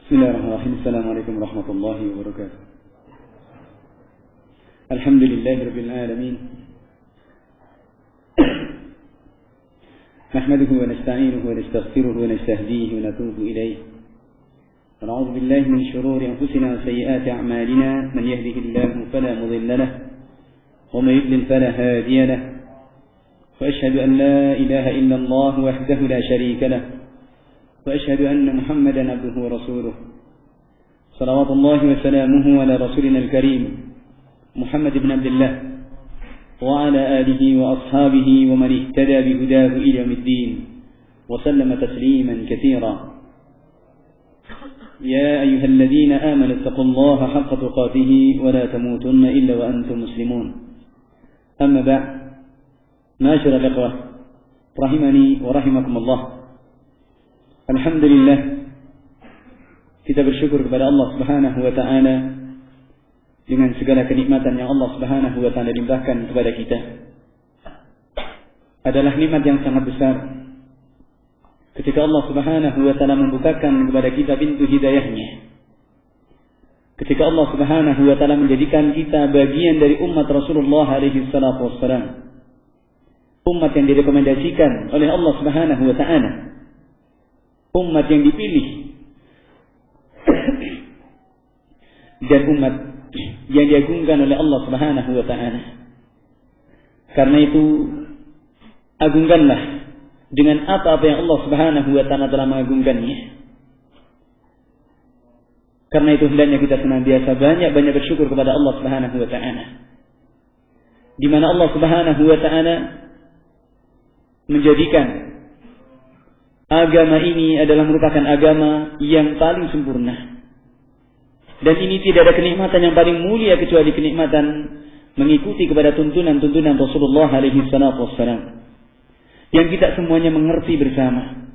Bismillahirrahmanirrahim. Assalamualaikum warahmatullahi wabarakatuh. Alhamdulillahi rabbil alamin. نحمده ونستعينه ونستغفره ونستهديه ونتوب إليه ونعوذ بالله من شرور أنفسنا وسيئات أعمالنا من يهده الله فلا مضل له ومن يضلل فلا هادي له وأشهد أن لا إله إلا الله وحده لا شريك له وأشهد أن محمدا عبده ورسوله صلوات الله وسلامه على رسولنا الكريم محمد بن عبد الله وعلى آله وأصحابه ومن اهتدى بهداه إلى يوم الدين وسلم تسليما كثيرا. يا أيها الذين آمنوا اتقوا الله حق تقاته ولا تموتن إلا وأنتم مسلمون. أما بعد، معاشر الإخوة رحمني ورحمكم الله. Alhamdulillah, kita bersyukur kepada Allah Subhanahu wa taala dengan segala kenikmatan yang Allah Subhanahu wa taala limpahkan kepada kita. Adalah nikmat yang sangat besar ketika Allah Subhanahu wa taala membukakan kepada kita pintu hidayahnya. Ketika Allah Subhanahu wa taala menjadikan kita bagian dari umat Rasulullah alaihi salatu wassalam. Umat yang direkomendasikan oleh Allah Subhanahu wa taala. Umat yang dipilih. Dan umat yang diagungkan oleh Allah Subhanahu wa taala. Karena itu, agungkanlah dengan apa-apa yang Allah Subhanahu wa taala telah mengagungkannya. Karena itu hendaknya kita senantiasa banyak-banyak bersyukur kepada Allah Subhanahu wa taala. Di mana Allah Subhanahu wa taala menjadikan agama ini adalah merupakan agama yang paling sempurna. Dan ini tidak ada kenikmatan yang paling mulia kecuali kenikmatan mengikuti kepada tuntunan-tuntunan Rasulullah alaihi salatu wassalam. Yang kita semuanya mengerti bersama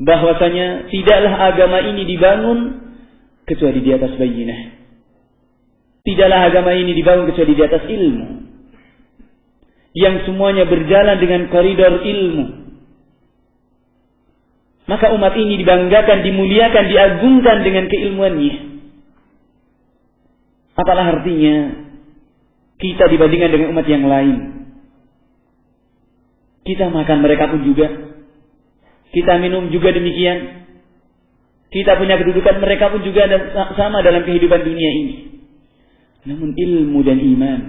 bahwasanya tidaklah agama ini dibangun kecuali di atas bayyinah. Tidaklah agama ini dibangun kecuali di atas ilmu. Yang semuanya berjalan dengan koridor ilmu. Maka umat ini dibanggakan, dimuliakan, diagungkan dengan keilmuannya. Apalah artinya kita dibandingkan dengan umat yang lain? Kita makan, mereka pun juga. Kita minum juga demikian. Kita punya kedudukan, mereka pun juga sama dalam kehidupan dunia ini. Namun ilmu dan iman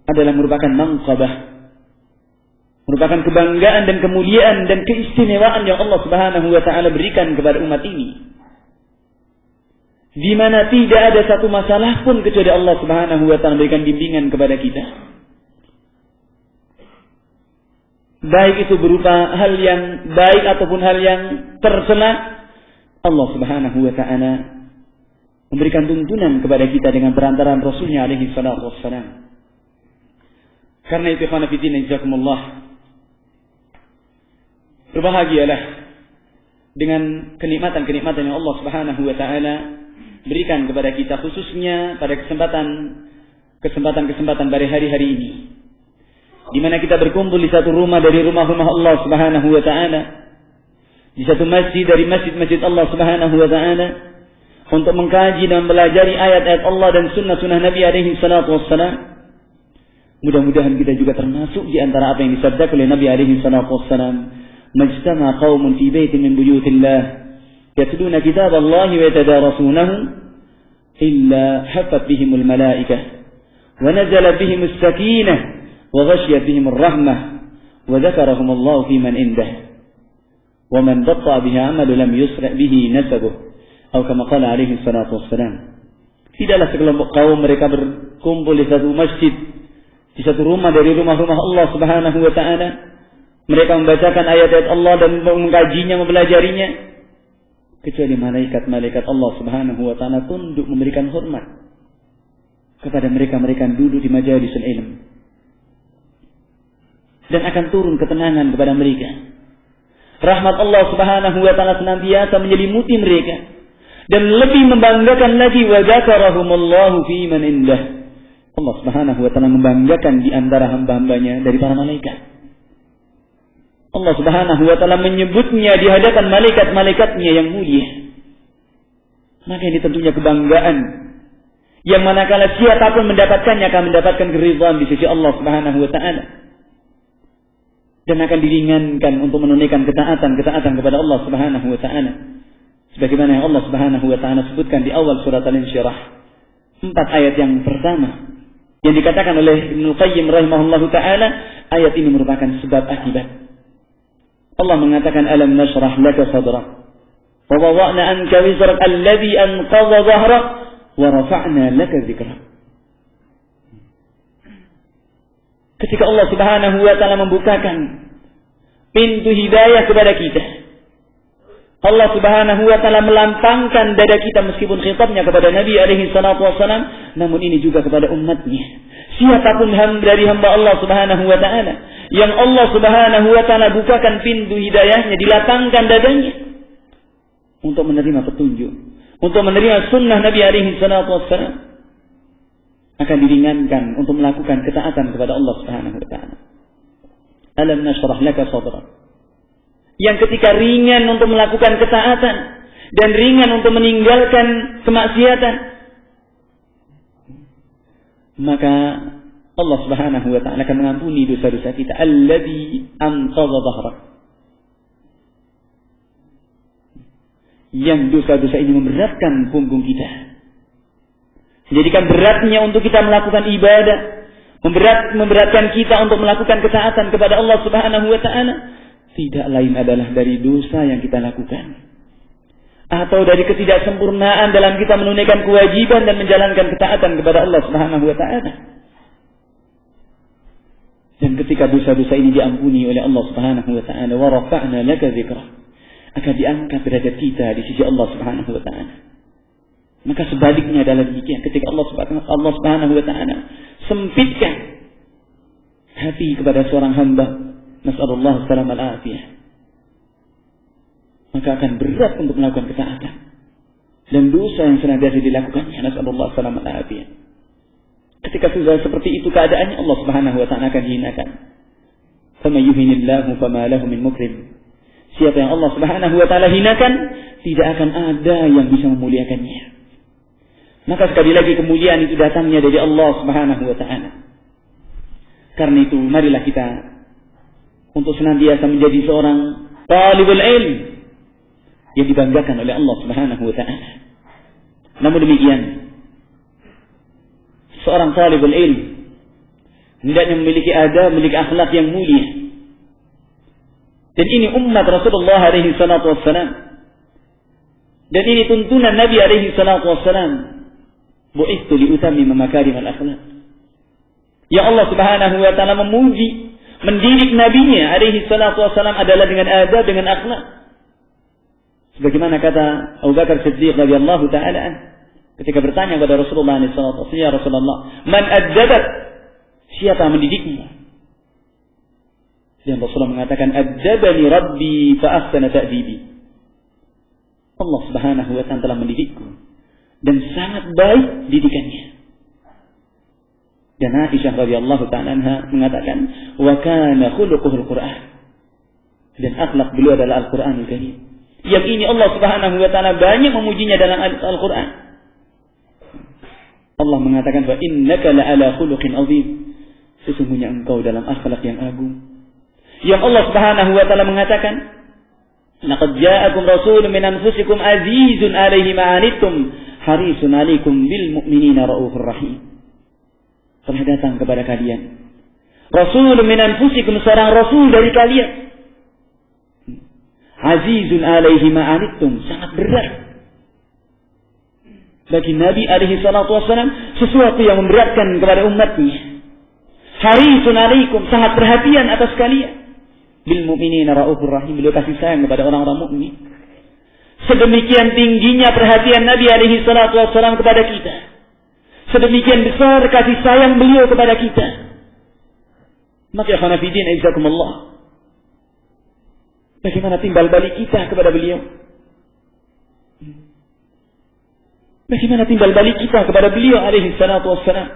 adalah merupakan manqabah, merupakan kebanggaan dan kemuliaan dan keistimewaan yang Allah Subhanahu wa taala berikan kepada umat ini. Di mana tidak ada satu masalah pun kecuali Allah Subhanahu wa taala memberikan bimbingan kepada kita. Baik itu berupa hal yang baik ataupun hal yang tercela, Allah Subhanahu wa taala memberikan tuntunan kepada kita dengan perantaraan Rasulnya alaihi salatu wassalam. Karena itu ikhwan fillah jazakumullah, berbahagialah dengan kenikmatan-kenikmatan yang Allah Subhanahu wa taala berikan kepada kita, khususnya pada kesempatan pada hari-hari ini, di mana kita berkumpul di satu rumah dari rumah-rumah Allah Subhanahu wa taala, di satu masjid dari masjid-masjid Allah Subhanahu wa taala, untuk mengkaji dan mempelajari ayat-ayat Allah dan sunnah-sunnah Nabi alaihi salatu wassalam. Mudah-mudahan kita juga termasuk di antara apa yang disabdakan oleh Nabi alaihi salatu wassalam, "Majtama qaumun fi baitin min buyutillah yatluna kitaballahi wa yatadarasunahu illa haffat bihimul malaikah wa nazala bihimus sakinah wa ghashiyat bihimur rahmah wa dzakarahumullahu fi man indah wa man batta biha amalu lam yusra bihi nasabuh." Atau kama qala alaihi salatu wassalam. Tidaklah sekelompok kaum mereka berkumpul di satu masjid, di satu rumah dari rumah-rumah Allah Subhanahu wa taala. Mereka membacakan ayat-ayat Allah dan mengkajinya, mempelajarinya, kecuali malaikat-malaikat Allah Subhanahu wa taala tunduk memberikan hormat kepada mereka-mereka yang duduk di majalisul ilm. Dan akan turun ketenangan kepada mereka. Rahmat Allah Subhanahu wa taala senantiasa menyelimuti mereka. Dan lebih membanggakan lagi, wa dzakarahumullahu fi man indah. Allah Subhanahu wa taala membanggakan di antara hamba-hambanya dari para malaikat. Allah Subhanahu wa ta'ala menyebutnya di hadapan malaikat-malaikatnya yang mulia. Maka ini tentunya kebanggaan yang manakala siapapun mendapatkannya akan mendapatkan keridhaan di sisi Allah Subhanahu wa ta'ala. Dan akan diringankan untuk menunaikan ketaatan kepada Allah Subhanahu wa ta'ala. Sebagaimana yang Allah Subhanahu wa ta'ala sebutkan di awal surat Al-Insyirah. 4 ayat yang pertama. Yang dikatakan oleh Ibnu Qayyim rahimahullahu ta'ala, ayat ini merupakan sebab akibat. Allah mengatakan, alam nashrah laka sadrak wa wada'na anka wizrak alladhi anqadha dhahrak wa rafa'na laka dzikrak. Ketika Allah Subhanahu wa ta'ala membukakan pintu hidayah kepada kita, Allah Subhanahu wa ta'ala melampangkan dada kita meskipun khitabnya kepada Nabi alaihi salatu wassalam, namun ini juga kepada umatnya. Siapapun dari hamba Allah Subhanahu wa ta'ala yang Allah Subhanahu wa ta'ala bukakan pintu hidayahnya, dilapangkan dadanya untuk menerima petunjuk, untuk menerima sunnah Nabi alaihi salatu wassalam, akan diringankan untuk melakukan ketaatan kepada Allah Subhanahu wa ta'ala. Alam nashrah laka sadrak. Yang ketika ringan untuk melakukan ketaatan dan ringan untuk meninggalkan kemaksiatan, maka Allah Subhanahu wa ta'ala akan mengampuni dosa-dosa kita. Alladzi anqadha dhahrak. Yang dosa-dosa ini memberatkan punggung kita, menjadikan beratnya untuk kita melakukan ibadah, memberatkan kita untuk melakukan ketaatan kepada Allah Subhanahu wa ta'ala, tidak lain adalah dari dosa yang kita lakukan, atau dari ketidaksempurnaan dalam kita menunaikan kewajiban dan menjalankan ketaatan kepada Allah Subhanahu wa ta'ala. Dan ketika dosa-dosa ini diampuni oleh Allah Subhanahu wa ta'ala, wa rafa'na laka dzikrak, akan diangkat derajat kita di sisi Allah Subhanahu wa ta'ala. Maka sebaliknya adalah demikian, ketika Allah Subhanahu wa ta'ala sempitkan hati kepada seorang hamba, nas'alullah salam al-afiyah, maka akan berat untuk melakukan ketaatan dan dosa yang senantiasa dilakukannya, nas'alullah salam al-afiyah. Ketika sudah seperti itu keadaannya, Allah Subhanahu wa ta'ala akan hinakan. Faman yuhinillahu fama lahu min mukrim. Siapa yang Allah Subhanahu wa ta'ala hinakan, tidak akan ada yang bisa memuliakannya. Maka sekali lagi kemuliaan itu datangnya dari Allah Subhanahu wa ta'ala. Karena itu marilah kita untuk senantiasa menjadi seorang talibul ilm yang dibanggakan oleh Allah Subhanahu wa ta'ala. Namun demikian, seorang talibul ilm hendaknya memiliki adab, memiliki akhlak yang mulia. Dan ini umat Rasulullah alaihi salatu wassalam. Dan ini tuntunan Nabi alaihi salatu wassalam. Bu'ithu liutammima makarimal akhlak. Ya Allah Subhanahu wa ta'ala memuji, mendidik nabinya alaihi salatu wassalam adalah dengan adab, dengan akhlak. Sebagaimana kata Abu Bakar Siddiq radhiyallahu ta'ala an, ketika bertanya kepada Rasulullah alaihi salatu wassalam, ya Rasulullah, man adzabak? Siapa mendidikmu? Dan Rasulullah mengatakan, adzabani Rabbi fa ahsana ta'dibi. Allah Subhanahu wa ta'ala telah mendidikku dan sangat baik didikannya. Dan Aisyah radhiyallahu ta'ala anha mengatakan, wa kana khuluquhul Qur'an. Dan akhlak beliau adalah Al-Qur'anul Karim. Yang ini Allah Subhanahu wa ta'ala banyak memujinya dalam Al-Qur'an. Allah mengatakan, wa innaka la'ala khuluqin azim. Sesungguhnya engkau dalam akhlak yang agung. Yang Allah Subhanahu wa ta'ala mengatakan, laqad ja'akum rasulun min anfusikum azizun 'alaihi ma 'anittum harisun 'alaikum bil mu'minina raufur rahim. Telah datang kepada kalian rasulun min anfusikum, seorang rasul dari kalian, azizun 'alaihi ma 'anittum, sangat berat bagi Nabi alaihi salatu wassalam sesuatu yang memberatkan kepada umatnya. Harisun 'alaikum, sangat perhatian atas kalian. Bil mu'minina raufur rahim, beliau kasih sayang kepada orang-orang mukmin. Sedemikian tingginya perhatian Nabi alaihi salatu wassalam kepada kita. Sedemikian besar kasih sayang beliau kepada kita. Maka ikhwan fillah azakumullah, bagaimana timbal balik kita kepada beliau? Bagaimana timbal balik kita kepada beliau alaihi salatu wassalam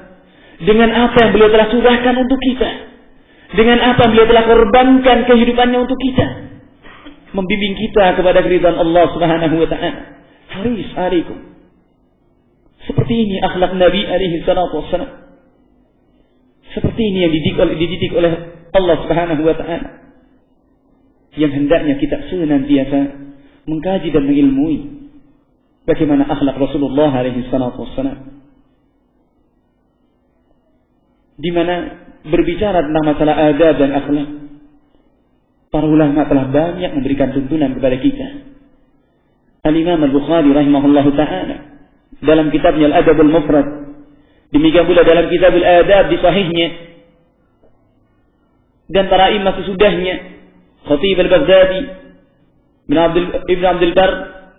dengan apa yang beliau telah curahkan untuk kita? Dengan apa beliau telah korbankan kehidupannya untuk kita, membimbing kita kepada keridhaan Allah Subhanahu wa taala. Haris alaikum. Seperti ini akhlak Nabi alaihi salatu wassalam. Seperti ini yang dididik oleh Allah Subhanahu wa taala. Yang hendaknya kita senantiasa mengkaji dan mengilmui bagaimana akhlak Rasulullah alaihi salatu wassalam. Di mana berbicara tentang masalah adab dan akhlak, para ulama telah banyak memberikan tuntunan kepada kita. Al-Imam Al-Bukhari rahimahullahu ta'ala dalam kitabnya Al-Adab Al-Mufrad, demikian pula dalam kitab Al-Adab di sahihnya, dan para imam sesudahnya, Khatib Al-Baghdadi, Ibn Abdul Bar,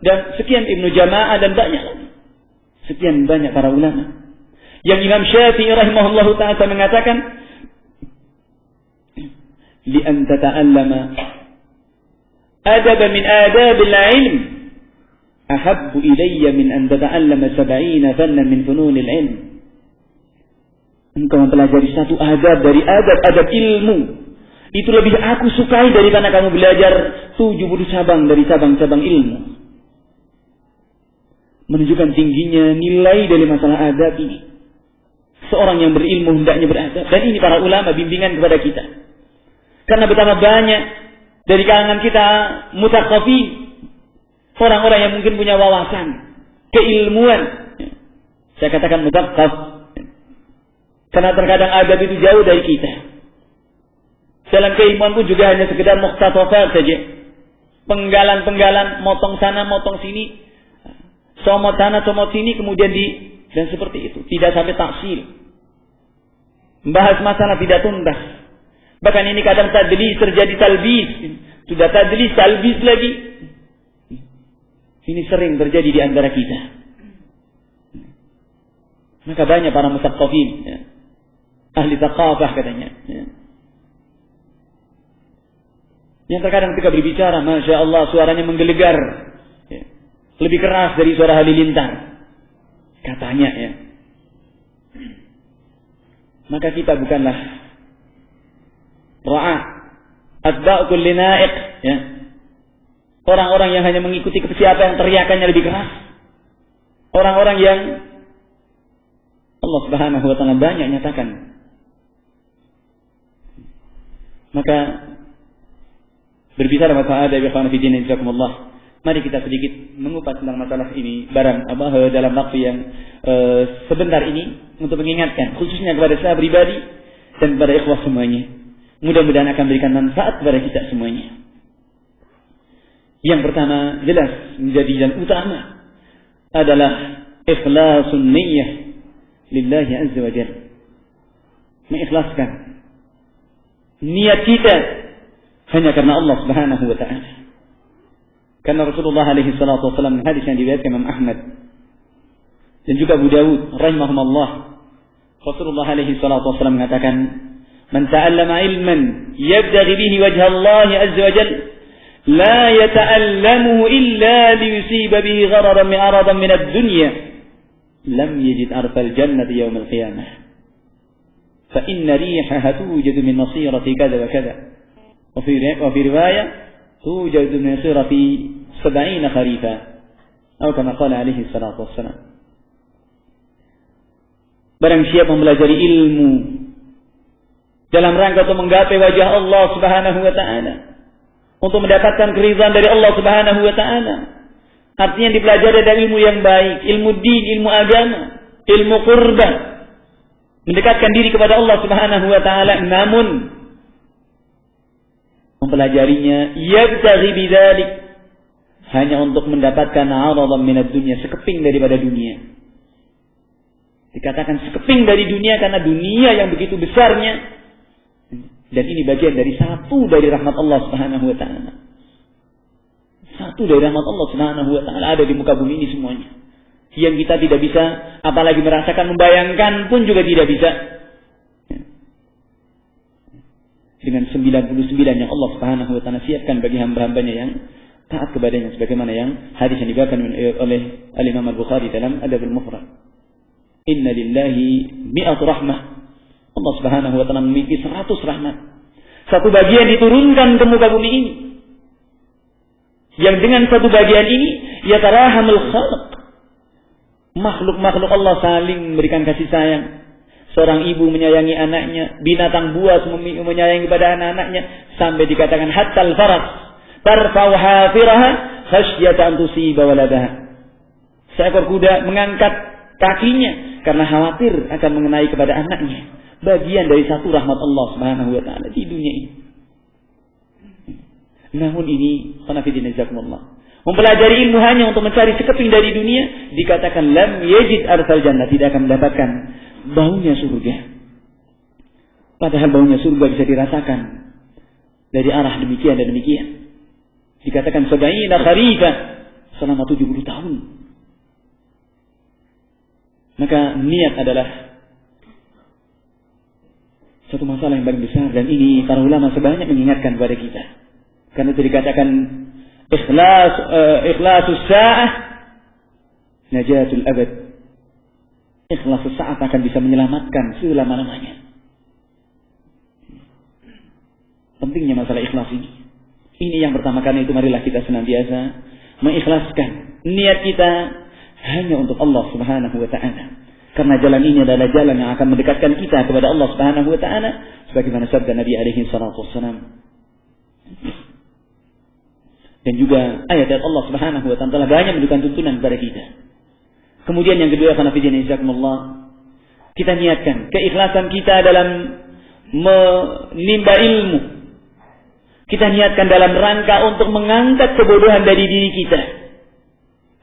dan sekian Ibnu Jama'ah, dan banyak lagi. Sekian banyak para ulama. Yang Imam Syafi'i rahimahullahu ta'ala mengatakan, li'an tata'allama adaba min adabil ilm ahabbu ilayya min an tata'allama 70 fannan min fununil ilm. Engkau mempelajari satu adab dari adab ilmu, itu lebih aku sukai daripada kamu belajar 70 cabang dari cabang-cabang ilmu. Menunjukkan tingginya nilai dari masalah adab ini. Seorang yang berilmu hendaknya beradab. Dan ini para ulama bimbingan kepada kita. Karena betapa banyak dari kalangan kita mutaqqafi, orang-orang yang mungkin punya wawasan, keilmuan. Saya katakan mutaqqaf, karena terkadang adab itu jauh dari kita. Dalam keilmuan pun juga hanya sekedar muqtatafat saja. Penggalan-penggalan, motong sana, motong sini, somot sana, somot sini, kemudian dan seperti itu. Tidak sampai taksil. Membahas masalah tidak tuntas. Bahkan ini kadang tadlis terjadi talbis. Sudah tadlis, talbis lagi. Ini sering terjadi di antara kita. Maka banyak para mutaqqafin, ya, ahli taqafah katanya, ya, yang terkadang ketika berbicara, Masya Allah, suaranya menggelegar, ya, lebih keras dari suara halilintar, katanya, ya. Maka kita bukanlah ra'a atba' kulli na'iq, ya, orang-orang yang hanya mengikuti siapa yang teriakannya lebih keras. Orang-orang yang Allah Subhanahu wa ta'ala banyak nyatakan. Maka berbicara masalah adab, ikhwan fillah, jazakumullah. Mari kita sedikit mengupas tentang masalah ini dalam waktu yang sebentar ini, untuk mengingatkan khususnya kepada saya pribadi dan kepada ikhwah semuanya. Mudah-mudahan akan memberikan manfaat kepada kita semuanya. Yang pertama, jelas menjadi yang utama adalah ikhlasun niyyah lillahi azza wa jalla. Mengikhlaskan niat kita hanya karena Allah Subhanahu wa ta'ala. Karena Rasulullah alaihi salatu wasallam, hadis yang diriwayatkan Imam Ahmad dan juga Abu Dawud rahimahumullah, Rasulullah alaihi salatu wasallam mengatakan, "Man ta'allama ilman yabtaghi bihi wajha Allah azza wa jalla la yata'allamuhu illa liyusiba bihi gharadan min ad-dunya lam yajid arfal jannati yawm al-qiyamah fa inna rihaha tujadu min masirati kadha wa kadha wa fi riwayah tujadu min masirati 70 kharifa atau kama qala alaihi salatu wassalam." Barang siapa mempelajari ilmu dalam rangka untuk menggapai wajah Allah Subhanahu wa ta'ala, untuk mendapatkan keridhaan dari Allah Subhanahu wa ta'ala, artinya dipelajari dari ilmu yang baik, ilmu din, ilmu agama, ilmu qurban, mendekatkan diri kepada Allah Subhanahu wa ta'ala, namun mempelajarinya yabtaghi bidzalik, hanya untuk mendapatkan 'aradan minad dunya, sekeping daripada dunia. Dikatakan sekeping dari dunia karena dunia yang begitu besarnya, dan ini bagian dari satu dari rahmat Allah Subhanahu wa ta'ala. Satu dari rahmat Allah Subhanahu wa ta'ala ada di muka bumi ini semuanya, yang kita tidak bisa apalagi merasakan, membayangkan pun juga tidak bisa. Dengan 99 yang Allah Subhanahu wa ta'ala siapkan bagi hamba-hambanya yang taat kepadanya, sebagaimana yang hadis yang dibawakan oleh Al-Imam Al-Bukhari dalam Adab Al-Mufrad. Inna lillahi mi'at rahmah. Allah Subhanahu wa ta'ala memiliki 100 rahmat. Satu bagian diturunkan ke muka bumi ini. Yang dengan satu bagian ini yatarahamul khalq. Makhluk-makhluk Allah saling memberikan kasih sayang. Seorang ibu menyayangi anaknya, binatang buas menyayangi pada anak-anaknya, sampai dikatakan hattal faras tarfa'u hafiraha khasyata an tusiba waladaha. Seekor kuda mengangkat kakinya karena khawatir akan mengenai kepada anaknya. Bagian dari satu rahmat Allah Subhanahu wa taala di dunia ini. Namun ini qanafidin jazakumullah. Mempelajari ilmu hanya untuk mencari sekeping dari dunia, dikatakan lam yajid arsal jannah, tidak akan mendapatkan baunya surga. Padahal baunya surga bisa dirasakan dari arah demikian dan demikian. Dikatakan sabaina kharifah, selama 70 tahun. Maka niat adalah satu masalah yang paling besar, dan ini para ulama sebanyak mengingatkan kepada kita. Karena itu dikatakan ikhlasus sa'ah najatul abad. Ikhlas sesaat akan bisa menyelamatkan selama-lamanya. Pentingnya masalah ikhlas ini. Ini yang pertama, karena itu marilah kita senantiasa mengikhlaskan niat kita hanya untuk Allah Subhanahu wa taala. Karena jalan ini adalah jalan yang akan mendekatkan kita kepada Allah Subhanahu wa taala, sebagaimana sabda Nabi alaihi salatu wassalam. Dan juga ayat-ayat Allah Subhanahu wa taala telah banyak menunjukkan tuntunan kepada kita. Kemudian yang kedua, kita niatkan keikhlasan kita dalam menimba ilmu. Kita niatkan dalam rangka untuk mengangkat kebodohan dari diri kita.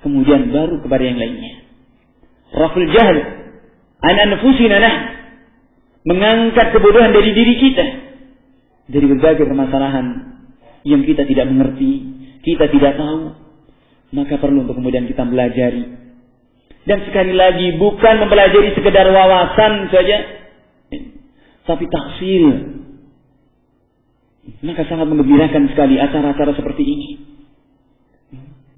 Kemudian baru kepada yang lainnya. Raful jahl an anfusina nah. Mengangkat kebodohan dari diri kita. Dari berbagai permasalahan yang kita tidak mengerti, kita tidak tahu. Maka perlu untuk kemudian kita belajari. Dan sekali lagi bukan mempelajari sekedar wawasan saja, tapi taksil. Maka sangat menggembirakan sekali acara-acara seperti ini.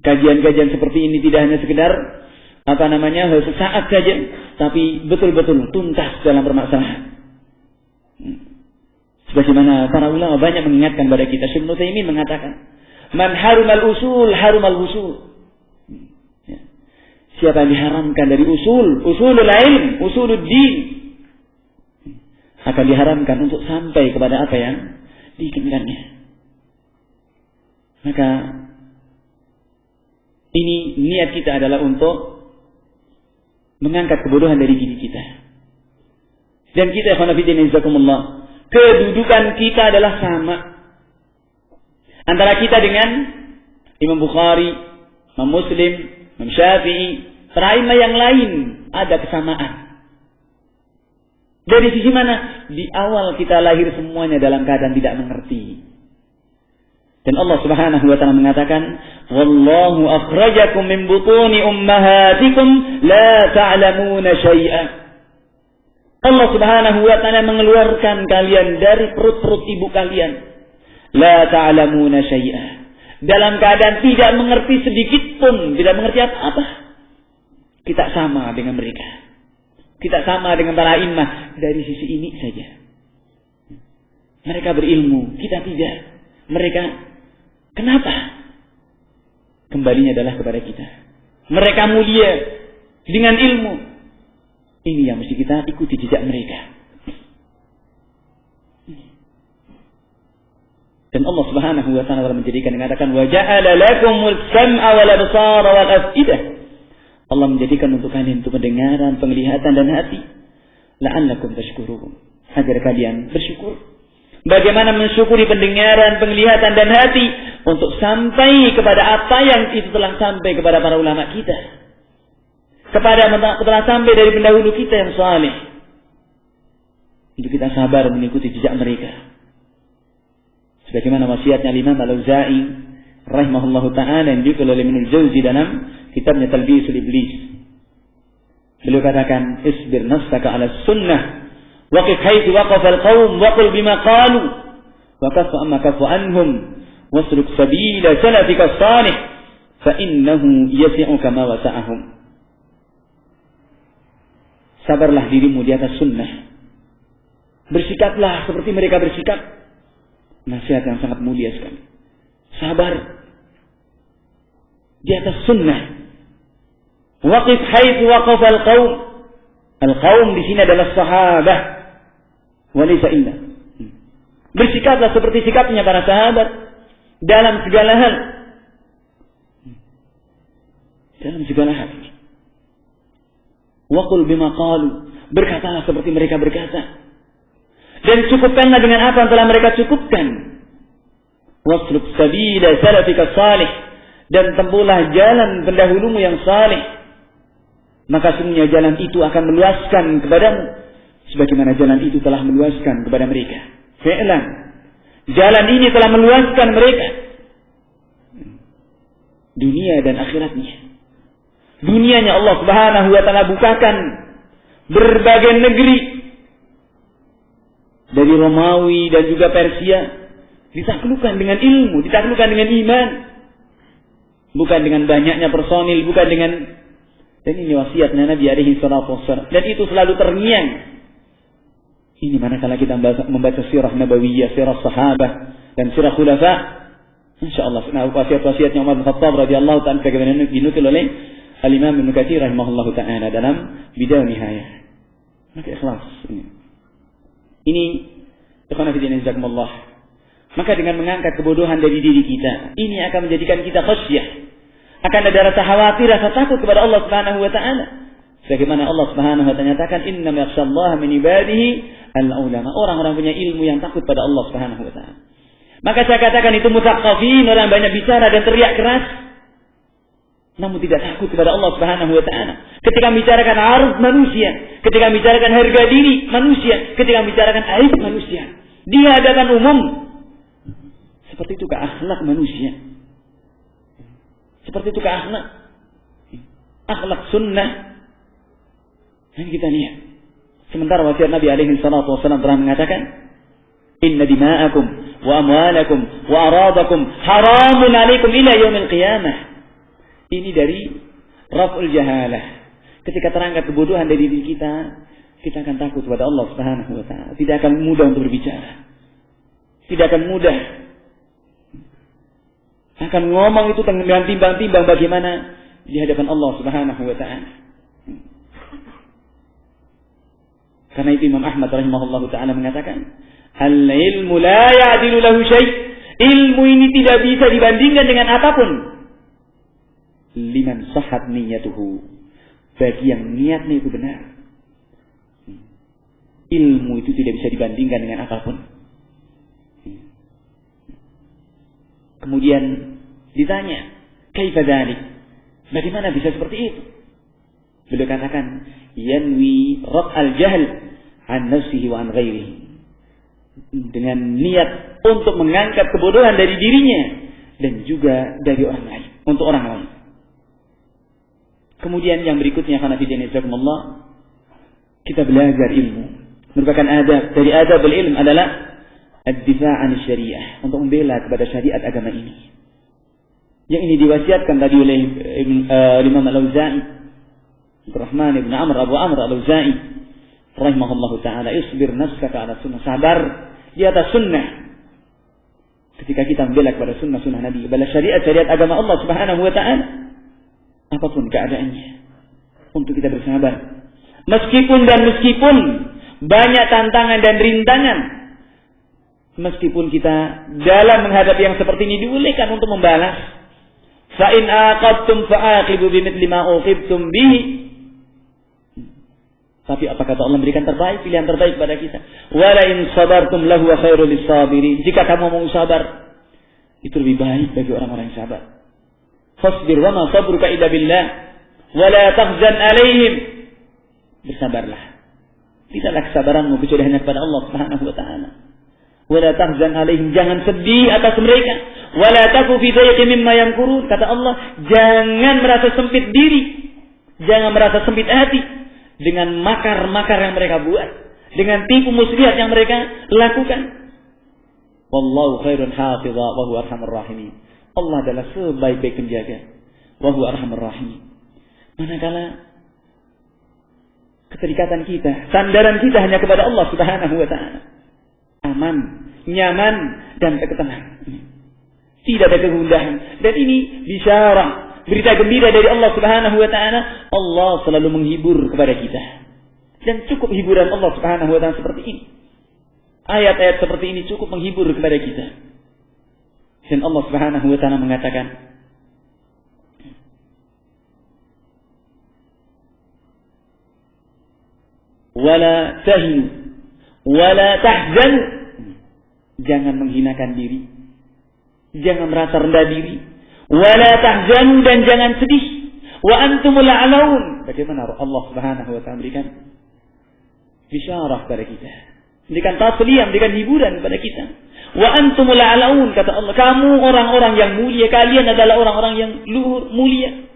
Kajian-kajian seperti ini tidak hanya sekedar sesaat saja, tapi betul-betul tuntas dalam permasalahan. Sebagaimana para ulama banyak mengingatkan kepada kita. Syekh Utsaimin mengatakan, "Man harumal usul harumal wusul." Siapa yang diharamkan dari usulul ilm, usulud din, akan diharamkan untuk sampai kepada apa yang diinginkannya. Maka ini niat kita adalah untuk mengangkat kebodohan dari diri kita. Dan kita, ikhwan fillah jazakumullah, kedudukan kita adalah sama antara kita dengan Imam Bukhari, Imam Muslim, Imam Syafi'i, para imam yang lain, ada kesamaan. Dari sisi mana? Di awal kita lahir semuanya dalam keadaan tidak mengerti. Dan Allah Subhanahu wa taala mengatakan, "Wallahu akhrajakum min butuni ummahatikum la ta'lamuna syai'a." Allah Subhanahu wa taala mengeluarkan kalian dari perut-perut ibu kalian. La ta'lamuna syai'a. Dalam keadaan tidak mengerti sedikit pun, tidak mengerti apa-apa. Kita sama dengan mereka. Kita sama dengan para imam dari sisi ini saja. Mereka berilmu, kita tidak. Mereka, kenapa? Kembalinya adalah kepada kita. Mereka mulia dengan ilmu. Ini yang mesti kita ikuti jejak mereka. Dan Allah Subhanahu wa taala menjadikan, mengatakan, "Wa ja'ala lakumul sam'a wal absara wal af'idah." Allah menjadikan untuk kalian untuk pendengaran, penglihatan dan hati. La'allakum tashkurun. Agar kalian bersyukur. Bagaimana mensyukuri pendengaran, penglihatan dan hati untuk sampai kepada apa yang itu telah sampai kepada para ulama kita. Kepada telah sampai dari pendahulu kita yang saleh. Untuk kita sabar mengikuti jejak mereka. Sebagaimana wasiatnya Imam Al-Auza'i rahimahullahu ta'ala yang dikutip oleh Ibnul Jauzi dalam kitabnya Talbisul Iblis. Beliau katakan, "Isbir nafsaka 'ala sunnah, waqif haitsu waqafa al-qaum, waqul bima qalu, wa kaffa amma kaffa anhum, wasluk sabila salafika as-salih, fa innahu yasi'uka ma wasa'ahum." Sabarlah dirimu di atas sunnah. Bersikaplah seperti mereka bersikap. Nasihat yang sangat mulia sekali. Sabar di atas sunnah. Waqif haitsu waqafa al-qaum. Al-qaum di sini adalah sahabat. Walaysa illa. Bersikaplah seperti sikapnya para sahabat dalam segala hal. Dalam segala hal. Waqul bima qalu. Berkatalah seperti mereka berkata. Dan cukupkanlah dengan apa yang telah mereka cukupkan. Wasluk sabila salafika salih. Dan tempuhlah jalan pendahulumu yang salih. Maka sungguhnya jalan itu akan meluaskan kepadamu. Sebagaimana jalan itu telah meluaskan kepada mereka. Fi'lan. Jalan ini telah meluaskan mereka. Dunia dan akhiratnya. Dunianya Allah Subhanahu wa ta'ala bukakan berbagai negeri. Dari Romawi dan juga Persia. Ditaklukkan dengan ilmu. Ditaklukkan dengan iman. Bukan dengan banyaknya personil. Bukan dengan... Dan ini wasiatnya Nabi alaihi salatu wassalam. Dan itu selalu terngiang. Ini manakala kita membaca sirah nabawiyah, sirah sahabah, dan sirah khulafa. InsyaAllah. Nah, wasiat-wasiatnya Umar bin Khattab radhiyallahu ta'ala bagaimana dinukil oleh Al-Imam Ibnu Katsir rahimahullahu ta'ala dalam Bidayah Nihayah. Maka ikhlas. Ini ikhwan fillah jazakumullah. Maka dengan mengangkat kebodohan dari diri kita, ini akan menjadikan kita khasyah. Akan ada rasa khawatir, rasa takut kepada Allah Subhanahu wa ta'ala. Sebagaimana Allah Subhanahu wa ta'ala nyatakan, "Innama yakhshallaha min ibadihi al-ulama." Orang-orang punya ilmu yang takut pada Allah Subhanahu wa ta'ala. Maka saya katakan itu mutsaqqafin, orang banyak bicara dan teriak keras. Namun tidak takut kepada Allah Subhanahu wa ta'ala. Ketika membicarakan arus manusia, ketika membicarakan harga diri manusia, ketika membicarakan aib manusia di hadapan umum. Seperti itu akhlak manusia. Seperti itu akhlak. Akhlak sunnah. Dan kita lihat. Sementara wasiat Nabi alaihi salatu wasallam telah mengatakan, "Inna dima'akum wa amwalakum wa aradakum haramun alaikum ila yaumil qiyamah." Ini dari raf'ul jahalah. Ketika terangkat kebodohan dari diri kita, kita akan takut kepada Allah Subhanahu wa ta'ala. Tidak akan mudah untuk berbicara. Tidak akan mudah. Akan ngomong itu dengan timbang-timbang bagaimana di hadapan Allah Subhanahu wa ta'ala. Karena itu Imam Ahmad rahimahullahu ta'ala mengatakan, "Al-ilmu la ya'dilu lahu syai'." Ilmu ini tidak bisa dibandingkan dengan apapun. Liman sahhat niyatuhu. Bagi yang niatnya itu benar. Ilmu itu tidak bisa dibandingkan dengan apapun. Kemudian ditanya, "Kaifa dzalik?" Bagaimana bisa seperti itu? Beliau katakan, "Yanwi raf'al jahl an nafsihi wa an ghairihi." Dengan niat untuk mengangkat kebodohan dari dirinya dan juga dari orang lain, untuk orang lain. Kemudian yang berikutnya, karena fiddin jazakumullah, kita belajar ilmu. Merupakan adab. Dari adab ilm adalah ad-difa' an syariah, untuk membela kepada syariat agama ini. Yang ini diwasiatkan tadi oleh Imam Al-Auza'i, Abdurrahman ibn Amr Abu Amr Al-Auza'i rahimahullahu ta'ala, "Isbir nafsaka ala sunnah." Sabar di atas sunnah. Ketika kita membela kepada sunnah-sunnah Nabi, bela syariat-syariat agama Allah Subhanahu wa ta'ala, apapun keadaannya, untuk kita bersabar. Meskipun banyak tantangan dan rintangan, meskipun kita dalam menghadapi yang seperti ini dibolehkan untuk membalas. Fa in aqabtum fa'aqibu bimithli ma uqibtum bihi. Tapi apa kata Allah, memberikan terbaik, pilihan terbaik pada kita. Wa la in sabartum lahu khairul lisabirin. Jika kamu mau sabar, itu lebih baik bagi orang-orang yang sabar. Fasbir wa ma sabruka illa billah wa la tahzan alaihim. Bersabarlah. Tidaklah kesabaranmu kecuali hanya kepada Allah Subhanahu wa ta'ala. Wala tahzan alaihim, jangan sedih atas mereka. Wala taku fi dayqin mimma yamkurun. Kata Allah, jangan merasa sempit diri, jangan merasa sempit hati dengan makar-makar yang mereka buat, dengan tipu muslihat yang mereka lakukan. Wallahu khairun hafidha wa huwa arhamur rahimin. Allah adalah sebaik-baik penjaga. Wa huwa arhamur rahimin. Manakala keterikatan kita, sandaran kita hanya kepada Allah Subhanahu wa ta'ala, aman, nyaman dan tenang. Tidak ada kegundahan. Dan ini bisyarah, berita gembira dari Allah Subhanahu wa taala. Allah selalu menghibur kepada kita. Dan cukup hiburan Allah Subhanahu wa taala seperti ini. Ayat-ayat seperti ini cukup menghibur kepada kita. Dan Allah Subhanahu wa taala mengatakan, "Wala tahinu wala tahzanu." Jangan menghinakan diri. Jangan merasa rendah diri. Wala tahzanu, dan jangan sedih. Wa antumul a'laun. Bagaimana Allah Subhanahu wa taala berikan bisyarah kepada kita. Berikan tasliyah, berikan hiburan kepada kita. Wa antumul a'laun, kata Allah, kamu orang-orang yang mulia, kalian adalah orang-orang yang luhur, mulia.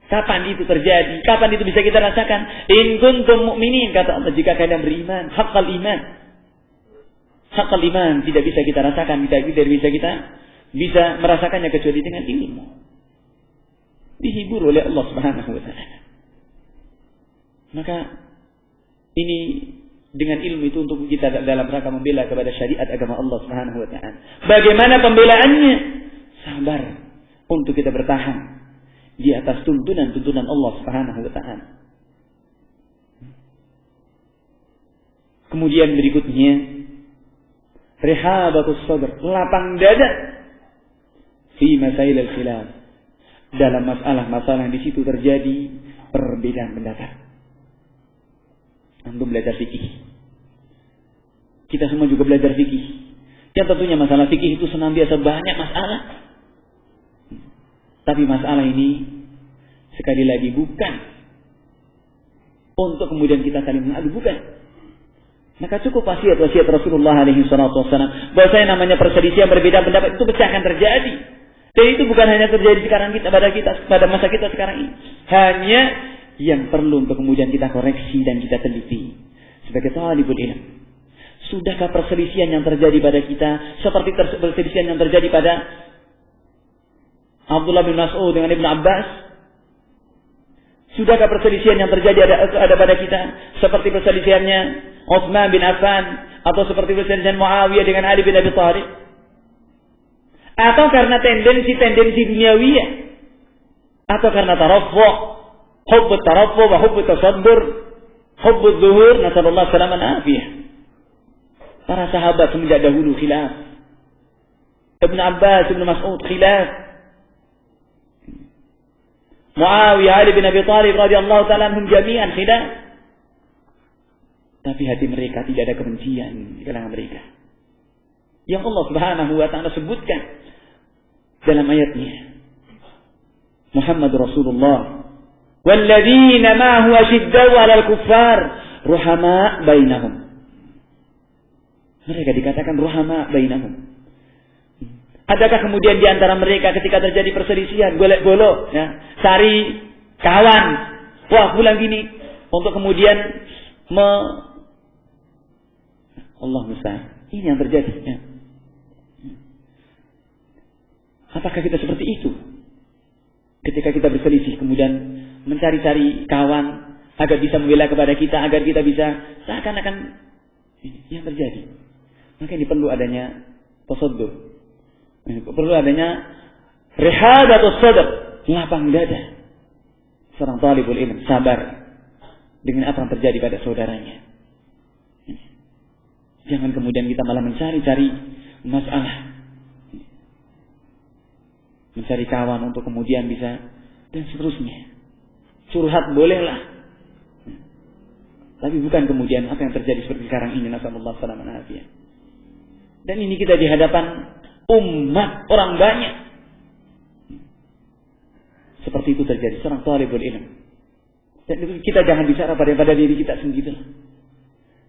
Kapan itu terjadi? Kapan itu bisa kita rasakan? In kuntum mu'minin, kata Allah, jika kalian beriman, haqqal iman. Haqqal iman tidak bisa kita rasakan, tidak bisa kita bisa merasakannya kecuali dengan ilmu. Dihibur oleh Allah Subhanahu wa taala. Maka ini dengan ilmu itu untuk kita dalam rangka membela kepada syariat agama Allah Subhanahu wa taala. Bagaimana pembelaannya? Sabar untuk kita bertahan di atas tuntunan Allah Subhanahu wa taala. Kemudian berikutnya, rihabatus sadr, lapang dada fi masail al-khilaf, dalam masalah-masalah yang di situ terjadi perbedaan pendapat. Antum belajar fikih. Kita semua juga belajar fikih. Yang tentunya masalah fikih itu senantiasa banyak masalah. Tapi masalah ini sekali lagi bukan untuk kemudian kita saling mengadu, bukan. Maka cukup wasiat Rasulullah alaihi salatu wasallam bahwa namanya perselisihan berbeda pendapat itu pasti akan terjadi. Dan itu bukan hanya terjadi sekarang pada masa kita sekarang ini. Hanya yang perlu untuk kemudian kita koreksi dan kita teliti sebagai talibul ilm. Sudahkah perselisihan yang terjadi pada kita seperti perselisihan yang terjadi pada Abdullah bin Mas'ud dengan Ibn Abbas? Sudahkah perselisihan yang terjadi ada pada kita seperti perselisihannya Utsman bin Affan atau seperti perselisihan Muawiyah dengan Ali bin Abi Thalib? Atau karena tendensi duniawiyah? Atau karena tarafu', hubbut tarafu' wa hubbut tasaddur, hubbut zuhur, nasallallahu salaman afiyah. Para sahabat semenjak dahulu khilaf. Ibn Abbas, Ibn Mas'ud khilaf. Muawiyah, Ali bin Abi Thalib radhiyallahu ta'ala anhum jami'an khilaf. Tapi hati mereka tidak ada kebencian di kalangan mereka. Yang Allah Subhanahu wa ta'ala sebutkan dalam ayatnya. Muhammad Rasulullah walladzina ma'ahu asyiddau 'alal kuffar ruhama bainahum. Mereka dikatakan ruhama bainahum. Adakah kemudian di antara mereka ketika terjadi perselisihan golek-golok, ya, cari kawan, wah bulan gini, untuk kemudian Allah musta'an. Ini yang terjadi. Ya. Apakah kita seperti itu? Ketika kita berselisih kemudian mencari-cari kawan agar bisa membela kepada kita, agar kita bisa seakan-akan ini yang terjadi. Maka ini perlu adanya tasaddur. Perlu adanya rihabatus sadr, lapang dada. Seorang talibul ilm sabar dengan apa yang terjadi pada saudaranya. Jangan kemudian kita malah mencari-cari masalah, mencari kawan untuk kemudian bisa dan seterusnya. Curhat bolehlah, tapi bukan kemudian apa yang terjadi seperti sekarang ini. Nasallallahu alaihi wasallam. Dan ini kita di hadapan umat orang banyak. Seperti itu terjadi seorang talibul ilm. Dan kita jangan bicara pada diri kita sendiri.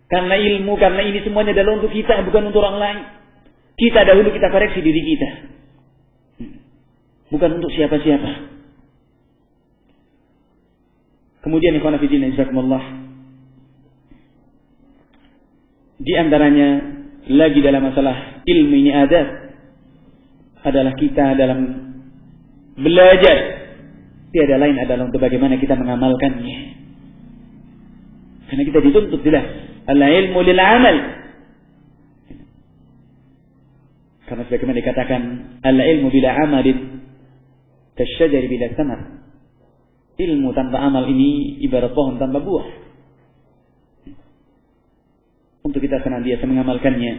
Karena ilmu, karena ini semuanya adalah untuk kita, bukan untuk orang lain. Kita dahulu kita koreksi diri kita. Bukan untuk siapa-siapa. Kemudian ikhwan fillah jazakumullah. Di antaranya lagi dalam masalah ilmu ini adalah kita dalam belajar. Tiada lain adalah untuk bagaimana kita mengamalkannya. Karena kita dituntut jelas. Al-ilmu lil amal. Karena sebagaimana dikatakan, al-ilmu bila amalin kasyajari bila thamar. Ilmu tanpa amal ini ibarat pohon tanpa buah. Untuk kita senantiasa mengamalkannya,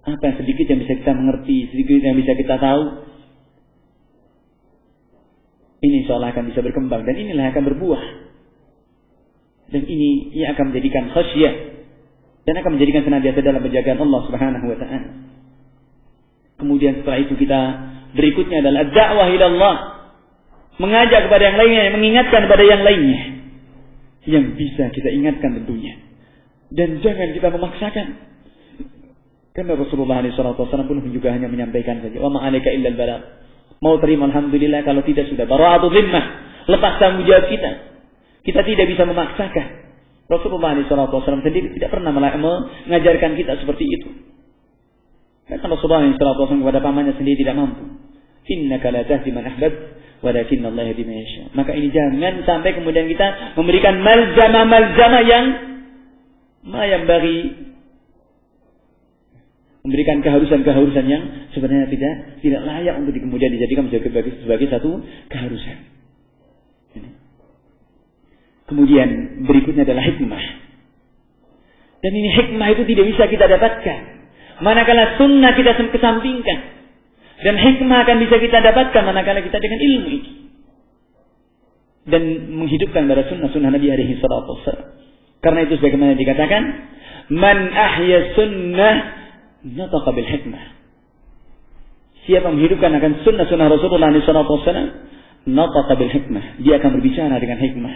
apa yang sedikit yang bisa kita mengerti, sedikit yang bisa kita tahu, ini insya Allah akan bisa berkembang, dan inilah yang akan berbuah. Dan ini yang akan menjadikan khasyah, dan akan menjadikan senantiasa dalam penjagaan Allah Subhanahu wa ta'ala. Kemudian setelah itu kita berikutnya adalah dakwah ila Allah, mengajak kepada yang lainnya, mengingatkan kepada yang lainnya, yang bisa kita ingatkan tentunya, dan jangan kita memaksakan. Karena Rasulullah SAW pun juga hanya menyampaikan saja, wa ma'alika illal balagh. Mau terima alhamdulillah, kalau tidak sudah bara'atu dhimmah, lepas tanggung jawab kita. Kita tidak bisa memaksakan. Rasulullah SAW sendiri tidak pernah mengajarkan kita seperti itu. Karena Rasulullah SAW kepada pamannya sendiri tidak mampu. Innaka la tahdi man ahbabta walakinna Allah yahdi man yasha. Maka ini jangan sampai kemudian kita memberikan malzama yang bagi memberikan keharusan-keharusan yang sebenarnya tidak layak untuk kemudian dijadikan sebagai satu keharusan. Kemudian berikutnya adalah hikmah. Dan ini hikmah itu tidak bisa kita dapatkan manakala sunnah kita kesampingkan, dan hikmah akan bisa kita dapatkan manakala kita dengan ilmu ini dan menghidupkan pada sunnah Nabi alaihi salatu wassalam. Karena itu sebagaimana dikatakan, man ahya sunnah nataqa bil hikmah. Siapa menghidupkan akan sunnah Rasulullah alaihi salatu wassalam, nataqa bil hikmah, dia akan berbicara dengan hikmah.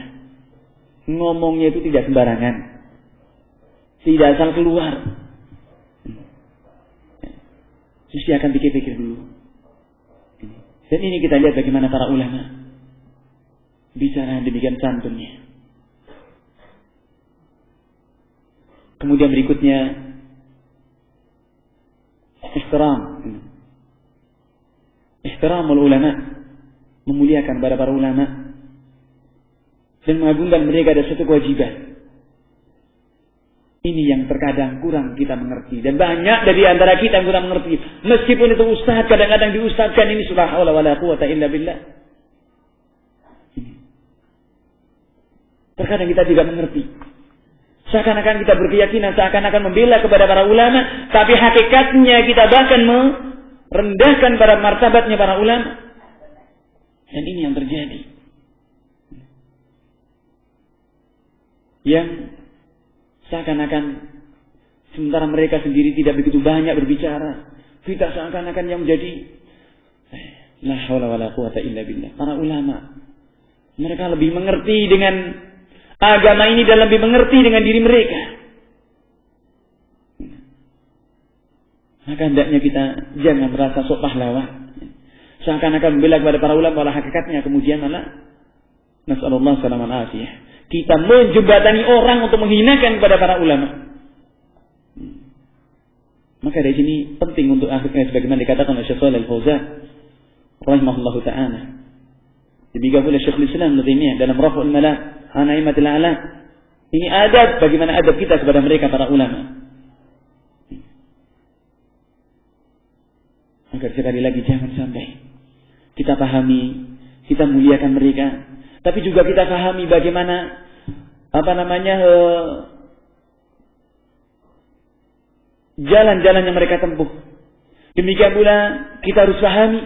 Ngomongnya itu tidak sembarangan, tidak asal keluar. Mesti akan pikir-pikir dulu. Dan ini kita lihat bagaimana para ulama bicara demikian santunnya. Kemudian berikutnya ihtiramul ulama, memuliakan para ulama dan mengagungkan mereka ada satu kewajiban. Ini yang terkadang kurang kita mengerti, dan banyak dari antara kita yang kurang mengerti. Meskipun itu ustaz, kadang-kadang diustazkan ini la haula wala quwata illa billah. Terkadang kita tidak mengerti. Seakan-akan kita berkeyakinan, seakan-akan membela kepada para ulama, tapi hakikatnya kita bahkan merendahkan para martabatnya para ulama. Dan ini yang terjadi. Yang seakan-akan sementara mereka sendiri tidak begitu banyak berbicara, kita seakan-akan yang menjadi la haula wala quwata illa billah. Para ulama, mereka lebih mengerti dengan agama ini dan lebih mengerti dengan diri mereka. Maka hendaknya kita jangan merasa sok pahlawan, seakan-akan membela kepada para ulama, malah hakikatnya kemudian malah nasallallahu salaman afiyah, kita menjembatani orang untuk menghinakan kepada para ulama. Maka dari sini penting untuk akhirnya sebagaimana dikatakan oleh Syekh Shalih Al-Fauzan rahimahullahu taala. Demikian pula Syekhul Islam Ibnu Taimiyah dalam Raf'ul Malam an A'immatil A'lam. Ini adab, bagaimana adab kita kepada mereka para ulama. Agar sekali lagi jangan sampai kita pahami, kita muliakan mereka, tapi juga kita pahami bagaimana jalan-jalan yang mereka tempuh. Demikian pula kita harus pahami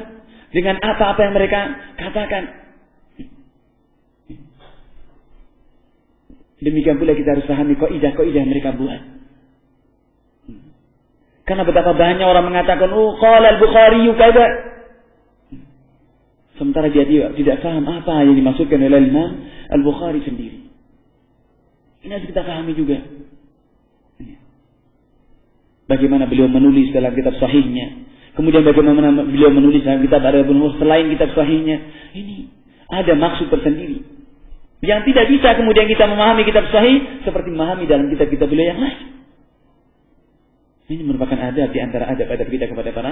dengan apa-apa yang mereka katakan. Demikian pula kita harus pahami kaidah-kaidah yang mereka buat. Karena betapa banyak orang mengatakan, oh qala al-Bukhari kada. Sementara dia tidak paham apa yang dimaksudkan oleh Imam Al-Bukhari sendiri. Ini harus kita pahami juga. Bagaimana beliau menulis dalam kitab sahihnya. Kemudian bagaimana beliau menulis dalam kitab Ar-Rabbul selain kitab sahihnya. Ini ada maksud tersendiri. Yang tidak bisa kemudian kita memahami kitab sahih seperti memahami dalam kitab-kitab beliau yang lain. Ini merupakan adab di antara adab-adab kita kepada para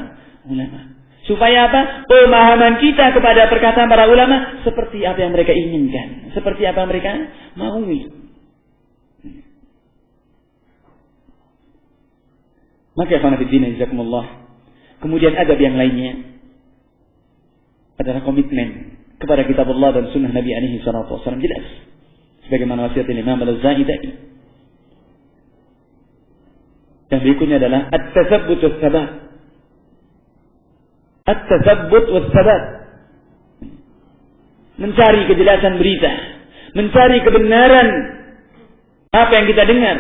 ulama. Supaya apa? Pemahaman kita kepada perkataan para ulama seperti apa yang mereka inginkan, seperti apa yang mereka maui. Maka ya khana fiddin jazakumullah. Kemudian adab yang lainnya adalah komitmen kepada kitab Allah dan sunnah Nabi alaihi salatu wasallam, jelas sebagaimana wasiat Imam Al-Ghazali tadi. Dan berikutnya adalah at-tatsabbut was-sabat. At-tatsabbut was-sabat. Mencari kejelasan berita, mencari kebenaran apa yang kita dengar.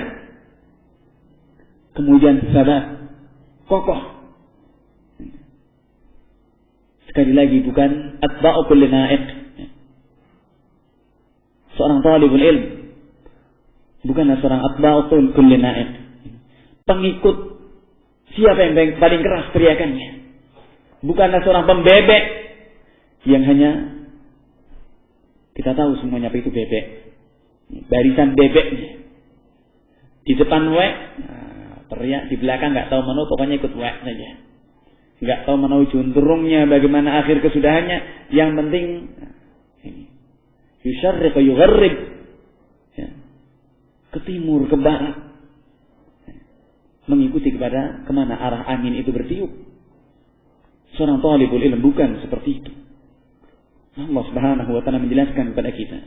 Kemudian sabat, kokoh. Sekali lagi bukan atba'u kulli na'iq. Seorang talibul ilm bukanlah seorang atba'u kulli na'iq. Pengikut siapa yang paling keras teriakannya. Bukanlah seorang pembebek yang hanya kita tahu semuanya apa itu bebek. Barisan bebeknya. Di depan wek teriak, di belakang nggak tahu mana, pokoknya ikut wek saja. Nggak tahu mana junturungnya, bagaimana akhir kesudahannya. Yang penting yusyarriq wa yugharrib, ya, ke timur, ke barat, mengikuti kepada kemana arah angin itu bertiup. Seorang talibul ilm bukan seperti itu. Allah Subhanahu wa taala menjelaskan kepada kita,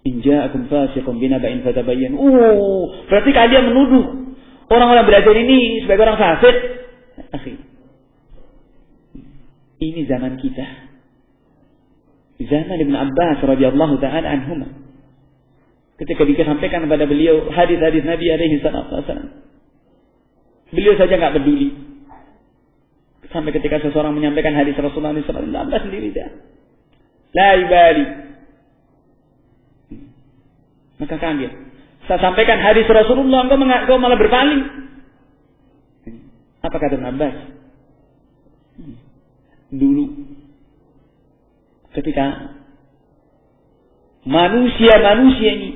in ja'akum fasiqun binaba'in fatabayyanu. Berarti kalian menuduh orang-orang belajar ini sebagai orang fasik. Akhi, ini zaman kita, zaman Ibn Abbas radhiyallahu taala anhuma. Ketika disampaikan kepada beliau hadis-hadis Nabi alaihi wasallam, beliau saja enggak peduli. Sampai ketika seseorang menyampaikan hadis Rasulullah SAW, sendiri dia la ibali. Maka kaget. Saya sampaikan hadis Rasulullah, engkau malah berpaling. Apa kata Ibn Abbas? Dulu ketika manusia ini,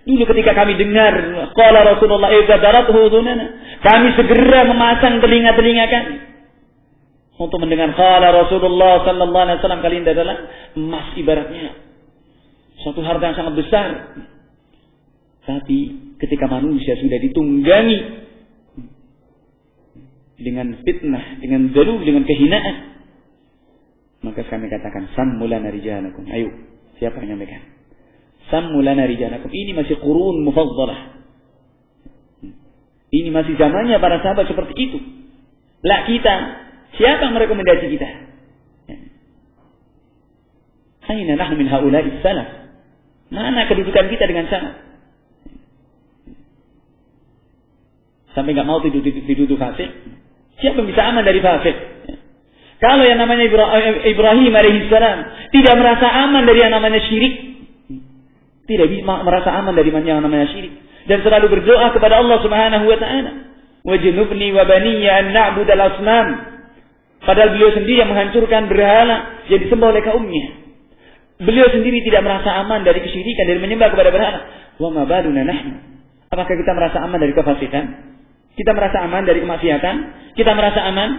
dulu ketika kami dengar qala Rasulullah idzadaratuhu udunana, kami segera memasang telinga-telinga kami untuk mendengar qala Rasulullah sallallahu alaihi wasallam. Kali ini adalah emas ibaratnya, suatu harta yang sangat besar. Tapi ketika manusia sudah ditunggangi dengan fitnah, dengan dzulum, dengan kehinaan, maka kami katakan sammulana rijalakum. Ayo, siapa yang menyampaikan? Sammulana rijalakum. Ini masih qurun mufaddalah. Ini masih zamannya para sahabat seperti itu. Lah kita, siapa yang merekomendasi kita? Aina nahnu min haula'i salaf? Mana kedudukan kita dengan salaf? Sampai enggak mau dituduh fasik. Siapa yang bisa aman dari fasik? Kalau yang namanya Ibrahim alaihissalam tidak merasa aman dari yang namanya syirik, tidak bisa merasa aman dari yang namanya syirik, dan selalu berdoa kepada Allah Subhanahu wa taala, wajnubni wa baniya an na'budal asnam. Padahal beliau sendiri yang menghancurkan berhala yang disembah oleh kaumnya. Beliau sendiri tidak merasa aman dari kesyirikan, dari menyembah kepada berhala. Wa ma baluna nahnu? Apakah kita merasa aman dari kefasikan? Kita merasa aman dari kemaksiatan? Kita merasa aman?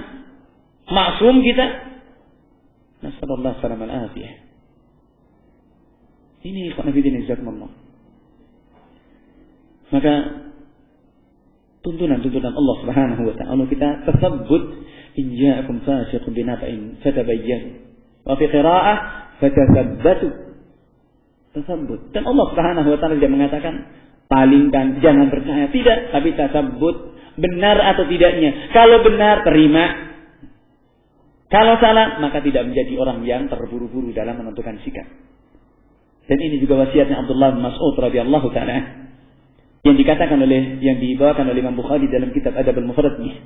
Maksum kita? Nasallallahu alaihi wasallam. Ini ikhwan fillah jazakumullah. Maka tuntunan Allah Subhanahu wa taala kita tasabbut, in ja'akum fasiqun binaba'in fatabayyanu. Wa fi qira'ah fatasabbatu. Tasabbut. Dan Allah Subhanahu wa taala tidak mengatakan palingkan, jangan percaya, tidak, tapi tasabbut, benar atau tidaknya. Kalau benar, terima. Kalau salah, maka tidak menjadi orang yang terburu-buru dalam menentukan sikap. Dan ini juga wasiatnya Abdullah bin Mas'ud radhiyallahu taala, yang dibawakan oleh Imam Bukhari dalam kitab Adab al-Mufradnya.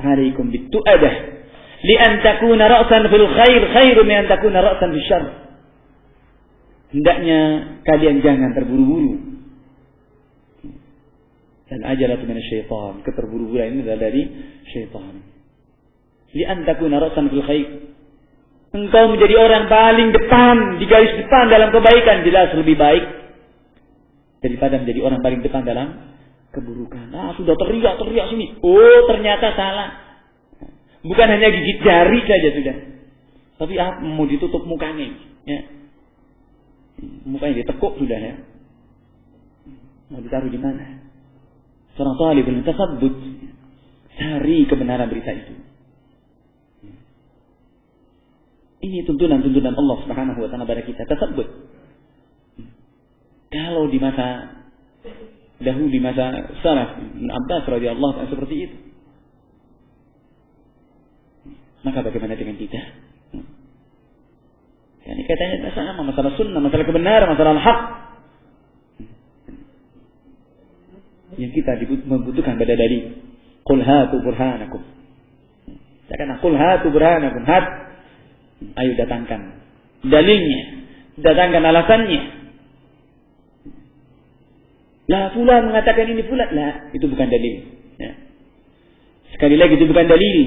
Alaikum bitu'adah li an takuna ra'san fil khair khairun min an takuna ra'san fil syarr. Hendaknya kalian jangan terburu-buru. Dan ajalatu minasyaitan, keterburu-buruan ini adalah dari syaitan. Li an takuna ra'san fil khair. Engkau menjadi orang paling depan, di garis depan dalam kebaikan, jelas lebih baik daripada menjadi orang paling depan dalam keburukan. Sudah teriak sini. Oh, ternyata salah. Bukan hanya gigit jari saja sudah. Tapi mau ditutup mukanya. Ya. Mukanya ditekuk sudah ya. Mau ditaruh di mana? Seorang talib tasabbut, Cari kebenaran berita itu. Ini tuntunan-tuntunan Allah Subhanahu wa taala pada kita. Tasabbut. Kalau di masa dahulu, di masa salaf, Ibn Abbas radhiyallahu anhu seperti itu, maka bagaimana dengan kita? Ini katanya sama, masalah sunnah, masalah kebenaran, masalah hak. Yang kita membutuhkan pada dalil. Qul hatu burhanakum. Katakan qul hatu burhanakum. Ayo datangkan dalilnya, datangkan alasannya. Lah fulan mengatakan ini fulan, lah itu bukan dalil. Ya. Sekali lagi itu bukan dalil.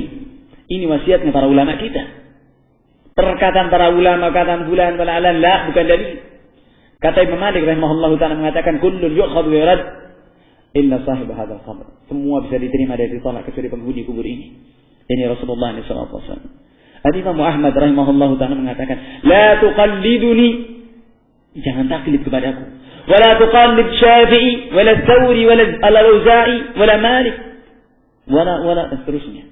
Ini wasiatnya para ulama kita. Perkataan para ulama, perkataan fulan wala alan, lah bukan dalil. Kata Imam Malik rahimahullahu taala mengatakan kullun yu'khadhu wa yurad illa sahib hadzal qabr. Semua bisa diterima dari ditolak kecuali penghuni kubur ini. Ini Rasulullah sallallahu alaihi wasallam. Imam Ahmad rahimahullahu taala mengatakan, "La tuqalliduni." Jangan taklid kepadaku. "Wa la tuqallid Syafi'i, wa la Tsawri, wa la Al-Auza'i, wa la Malik." Wala dan seterusnya.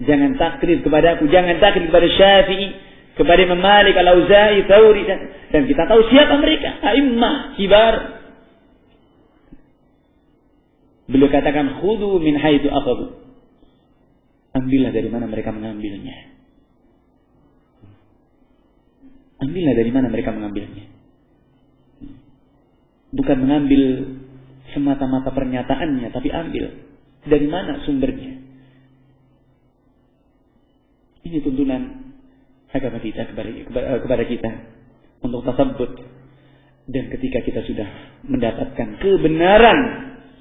Jangan taklid kepadaku, jangan taklid kepada Syafi'i, kepada Imam Malik, Al-Auza'i, Tsawri, dan kita tahu siapa mereka, a'immah kibar. Beliau katakan, "Khudhu min haitsu akhadhu." Ambillah dari mana mereka mengambilnya. Ambillah dari mana mereka mengambilnya. Bukan mengambil semata-mata pernyataannya, tapi ambil dari mana sumbernya. Ini tuntunan agama kita kepada kita untuk tasabbut. Dan ketika kita sudah mendapatkan kebenaran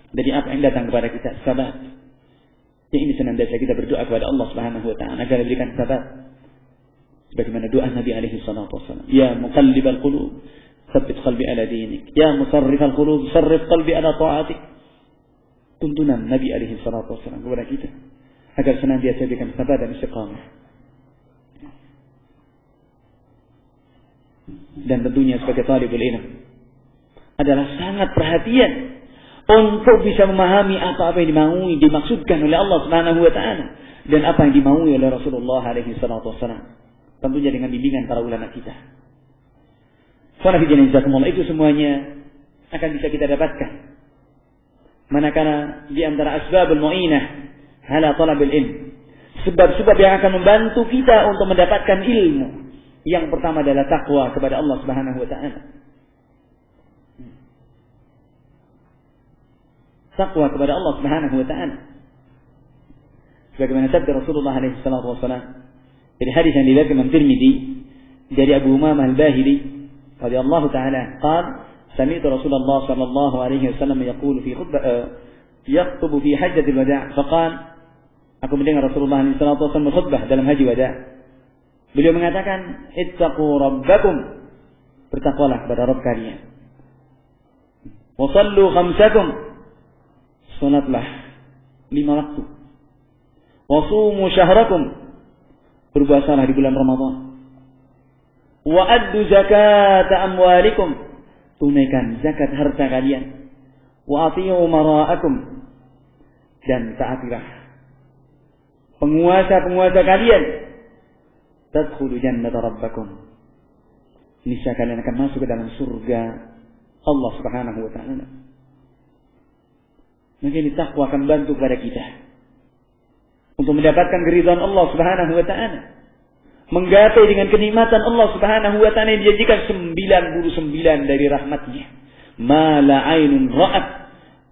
dari apa yang datang kepada kita, sabat. Yang ini senantiasa kita berdoa kepada Allah Subhanahu wa taala agar diberikan sabat. Sebagaimana doa Nabi alaihi salatu wasallam, "Ya muqallibal qulub, tsabbit qalbi ala dinik. Ya musarrifal qulub, sarrif qalbi ala ta'atik." Tuntunan Nabi alaihi salatu wasallam kepada kita agar senantiasa diberikan sabar dan istiqamah. Dan tentunya sebagai talibul ilm adalah sangat perhatian untuk bisa memahami apa-apa yang dimaksudkan oleh Allah Subhanahu wa taala dan apa yang dimaui oleh Rasulullah alaihi salatu wasallam. Tentunya dengan bimbingan para ulama kita. Itu semuanya akan bisa kita dapatkan. Manakala di antara asbabul mu'inah ala talabil ilm. Sebab-sebab yang akan membantu kita untuk mendapatkan ilmu. Yang pertama adalah takwa kepada Allah Subhanahu wa taala. Takwa kepada Allah Subhanahu wa taala. Sebagaimana sabda Rasulullah alaihi salatu wasallam dari hadis yang diriwayatkan Imam Tirmidzi dari Abu Umamah Al-Bahili radhiyallahu taala qala sami'tu Rasulullah sallallahu alaihi wasallam yaqulu fi khutbah yakhutubu fi hajjatil wada' faqala, aku mendengar Rasulullah sallallahu alaihi wasallam berkhutbah dalam haji wada'. Beliau mengatakan, ittaqu rabbakum, bertakwalah kepada Rabb kalian. Wa sallu khamsakum, salatlah 5 waktu. Wa sumu syahrakum, berpuasalah di bulan Ramadan. Wa addu zakata amwalikum, tunaikan zakat harta kalian. Wa ati'u mara'akum, dan taatilah penguasa-penguasa kalian. Tadkhulu jannata rabbakum, niscaya kalian akan masuk ke dalam surga Allah Subhanahu wa taala. Maka ini takwa akan bantu kepada kita untuk mendapatkan keridhaan Allah Subhanahu wa taala. Menggapai dengan kenikmatan Allah Subhanahu wa taala yang dijanjikan 99 dari rahmatnya. Ma la 'ainun ra'at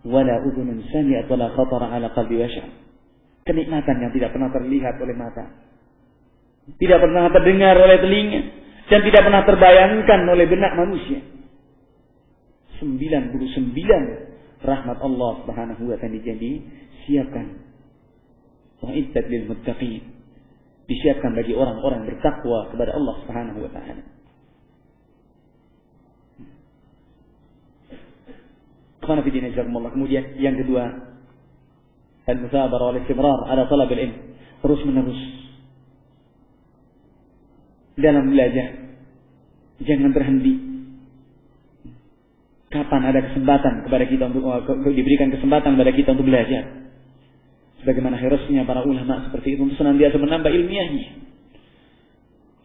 wa la udhunun sami'at wa la khatara 'ala qalbi bashar. Kenikmatan yang tidak pernah terlihat oleh mata, tidak pernah terdengar oleh telinga, dan tidak pernah terbayangkan oleh benak manusia. 99 rahmat Allah Subhanahu wa taala dijanji siapkan. Wa'iddat lil muttaqin, disiapkan bagi orang-orang bertakwa kepada Allah Subhanahu wa taala. Kemudian yang kedua, al-musabara wal istimrar ala talab al-ilm, terus menerus dalam belajar, jangan berhenti. Kapan ada kesempatan kepada kita untuk diberikan kesempatan kepada kita untuk belajar? Sebagaimana hirasnya para ulama seperti itu untuk senantiasa menambah ilmiahnya.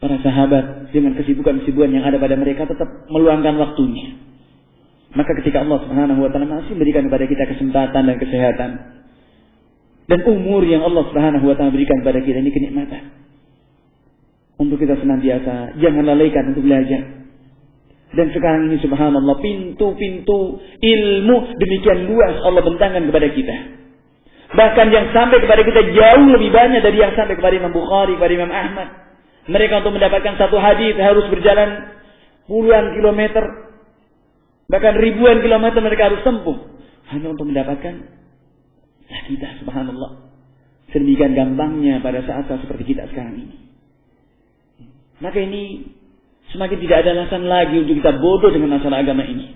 Para sahabat dengan kesibukan-kesibukan yang ada pada mereka tetap meluangkan waktunya. Maka ketika Allah Subhanahu wa taala masih memberikan kepada kita kesempatan dan kesehatan dan umur yang Allah Subhanahu wa taala berikan kepada kita, ini kenikmatan. Untuk kita senantiasa jangan lalaikan untuk belajar. Dan sekarang ini subhanallah, pintu-pintu ilmu demikian luas Allah bentangkan kepada kita. Bahkan yang sampai kepada kita jauh lebih banyak dari yang sampai kepada Imam Bukhari, kepada Imam Ahmad. Mereka untuk mendapatkan satu hadis harus berjalan puluhan kilometer, bahkan ribuan kilometer mereka harus tempuh hanya untuk mendapatkan kita, subhanallah. Sedemikian gampangnya pada saat-saat seperti kita sekarang ini. Maka ini semakin tidak ada alasan lagi untuk kita bodoh dengan masalah agama ini.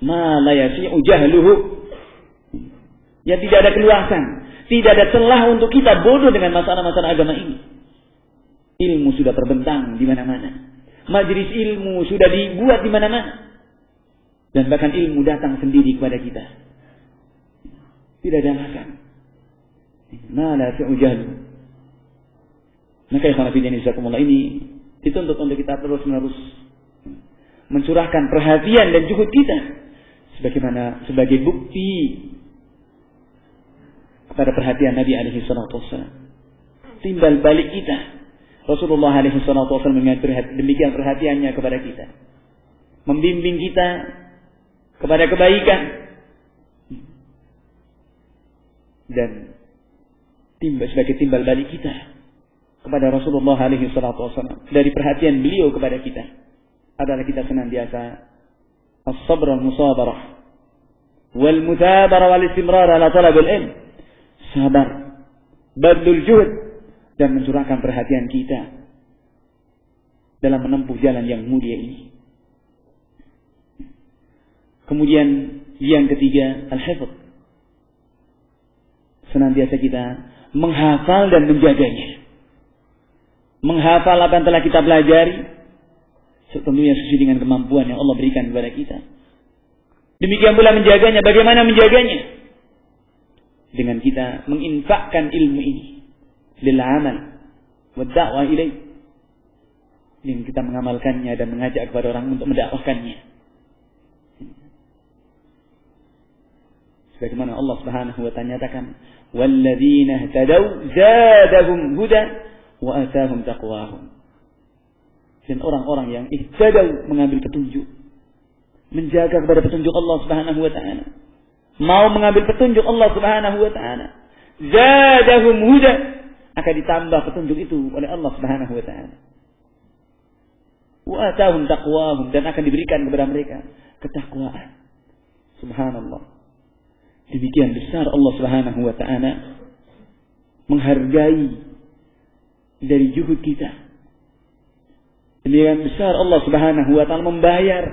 Ma la yasi'u jahluhu. Ya, tidak ada keluasan, tidak ada celah untuk kita bodoh dengan masalah-masalah agama ini. Ilmu sudah terbentang di mana-mana. Majelis ilmu sudah dibuat di mana-mana. Dan bahkan ilmu datang sendiri kepada kita. Tidak ada alasan. Ma la yasi'u jahluhu. Maka ikhwan fillah jazakumullah, ini dituntut untuk kita terus-menerus mencurahkan perhatian dan juhud kita sebagai bukti kepada perhatian Nabi alaihi salatu wasallam. Timbal balik kita. Rasulullah alaihi salatu wasallam demikian perhatiannya kepada kita. Membimbing kita kepada kebaikan. Dan sebagai timbal balik kita kepada Rasulullah alaihi salatu wasallam dari perhatian beliau kepada kita adalah kita senantiasa as-sabr wal-musabarah wal-muthabara wal-istimrar ala talab al-ilm. Sabar, badlul juhud, dan mencurahkan perhatian kita dalam menempuh jalan yang mulia ini. Kemudian yang ketiga, al-hifdz. Senantiasa kita menghafal dan menjaganya. Menghafal apa yang telah kita pelajari, tentunya sesuai dengan kemampuan yang Allah berikan kepada kita. Demikian pula menjaganya. Bagaimana menjaganya? Dengan kita menginfakkan ilmu ini lil amal wa da'wah ilaih, dengan kita mengamalkannya dan mengajak kepada orang untuk mendakwahkannya. Sebagaimana Allah Subhanahu wa ta'ala nyatakan, walladzina ihtadaw zadahum huda wa atahum taqwahum. Dan orang-orang yang ihtadaw, mengambil petunjuk, menjaga kepada petunjuk Allah Subhanahu wa ta'ala, mau mengambil petunjuk Allah Subhanahu wa ta'ala, zadahum huda, akan ditambah petunjuk itu oleh Allah Subhanahu wa ta'ala. Wa atahum taqwahum, dan akan diberikan kepada mereka ketakwaan. Subhanallah. Demikian besar Allah Subhanahu wa ta'ala menghargai dari juhud kita. Demikian besar Allah Subhanahu wa ta'ala membayar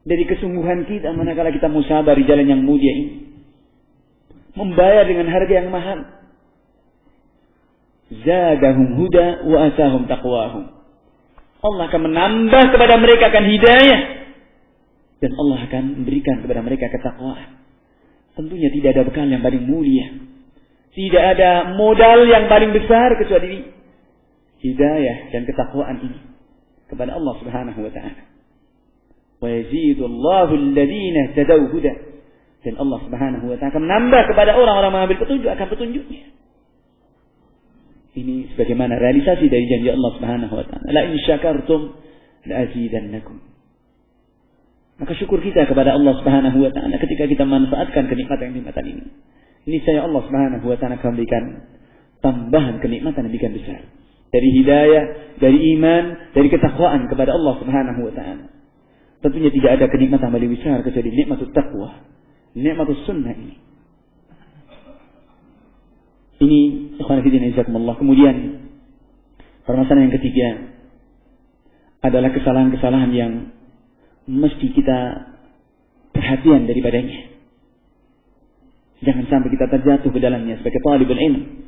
dari kesungguhan kita manakala kita musabar di jalan yang mulia ini. Membayar dengan harga yang mahal. Zadahum huda wa atahum taqwahum. Allah akan menambah kepada mereka akan hidayah, dan Allah akan memberikan kepada mereka ketakwaan. Tentunya tidak ada bekal yang paling mulia, tidak ada modal yang paling besar kecuali hidayah dan ketakwaan ini kepada Allah Subhanahu wa ta'ala. Wa yazidullahu alladhina ihtadaw huda, dan Allah Subhanahu wa ta'ala akan menambah kepada orang-orang mengambil petunjuk akan petunjuknya. Ini sebagaimana realisasi dari janji Allah Subhanahu wa ta'ala, la in syakartum la azidannakum. Maka syukur kita kepada Allah Subhanahu wa ta'ala ketika kita manfaatkan kenikmatan-kenikmatan ini. Ini saya Allah Subhanahu wa ta'ala akan memberikan tambahan kenikmatan yang demikian besar. Dari hidayah, dari iman, dari ketakwaan kepada Allah Subhanahu wa ta'ala. Tentunya tidak ada kenikmatan paling besar kecuali nikmatul taqwa, nikmatul sunnah ini. Ini ikhwan fillah jazakumullah. Kemudian permasalahan yang ketiga adalah kesalahan-kesalahan yang mesti kita perhatian daripadanya. Jangan sampai kita terjatuh ke dalamnya sebagai talibul ilm.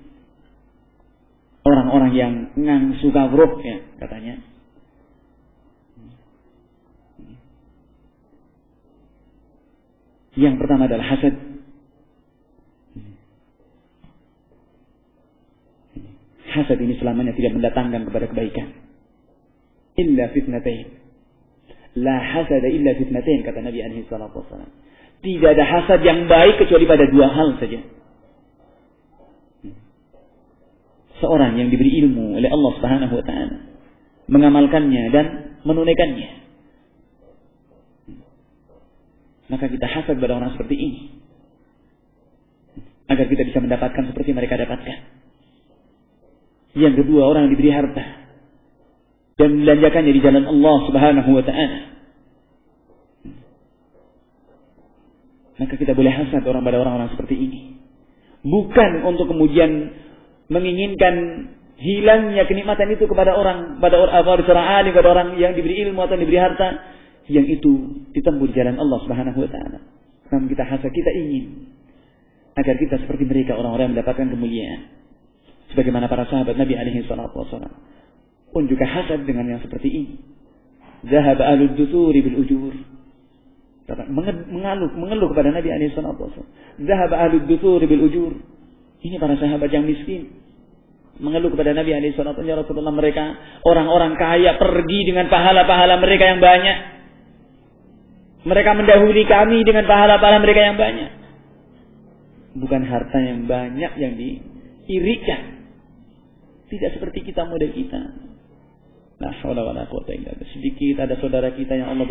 Orang-orang yang ngangsu kavruk, ya katanya. Yang pertama adalah hasad. Hasad ini selamanya tidak mendatangkan kepada kebaikan. Illa fitnatain. La hasada illa fitnatain, kata Nabi alaihi salatu wasallam. Tidak ada hasad yang baik kecuali pada dua hal saja. Seorang yang diberi ilmu oleh Allah Subhanahu wa taala, mengamalkannya dan menunaikannya. Maka kita hasad pada orang seperti ini, agar kita bisa mendapatkan seperti mereka dapatkan. Yang kedua, orang yang diberi harta dan membelanjakannya di jalan Allah Subhanahu wa taala. Maka kita boleh hasad pada orang-orang seperti ini. Bukan untuk kemudian menginginkan hilangnya kenikmatan itu kepada orang, pada seorang alim, pada orang yang diberi ilmu atau diberi harta, yang itu ditempuh di jalan Allah Subhanahu wa taala. Namun kita hasad, kita ingin agar kita seperti mereka, orang-orang yang mendapatkan kemuliaan. Sebagaimana para sahabat Nabi alaihi salatu wasallam pun juga hasad dengan yang seperti ini. Zahaba ahlud dusuri bil ujur. Mengeluh kepada Nabi alaihi salatu wasallam. Zahaba ahlud dusuri bil ujur. Ini para sahabat yang miskin mengeluh kepada Nabi alaihi salatu wasallam, ya Rasulullah, mereka orang-orang kaya pergi dengan pahala-pahala mereka yang banyak. Mereka mendahului kami dengan pahala-pahala mereka yang banyak. Bukan harta yang banyak yang diirikan. Tidak seperti kita, model kita. Nah, wala quwwata illa billah. Sedikit ada saudara kita yang Allah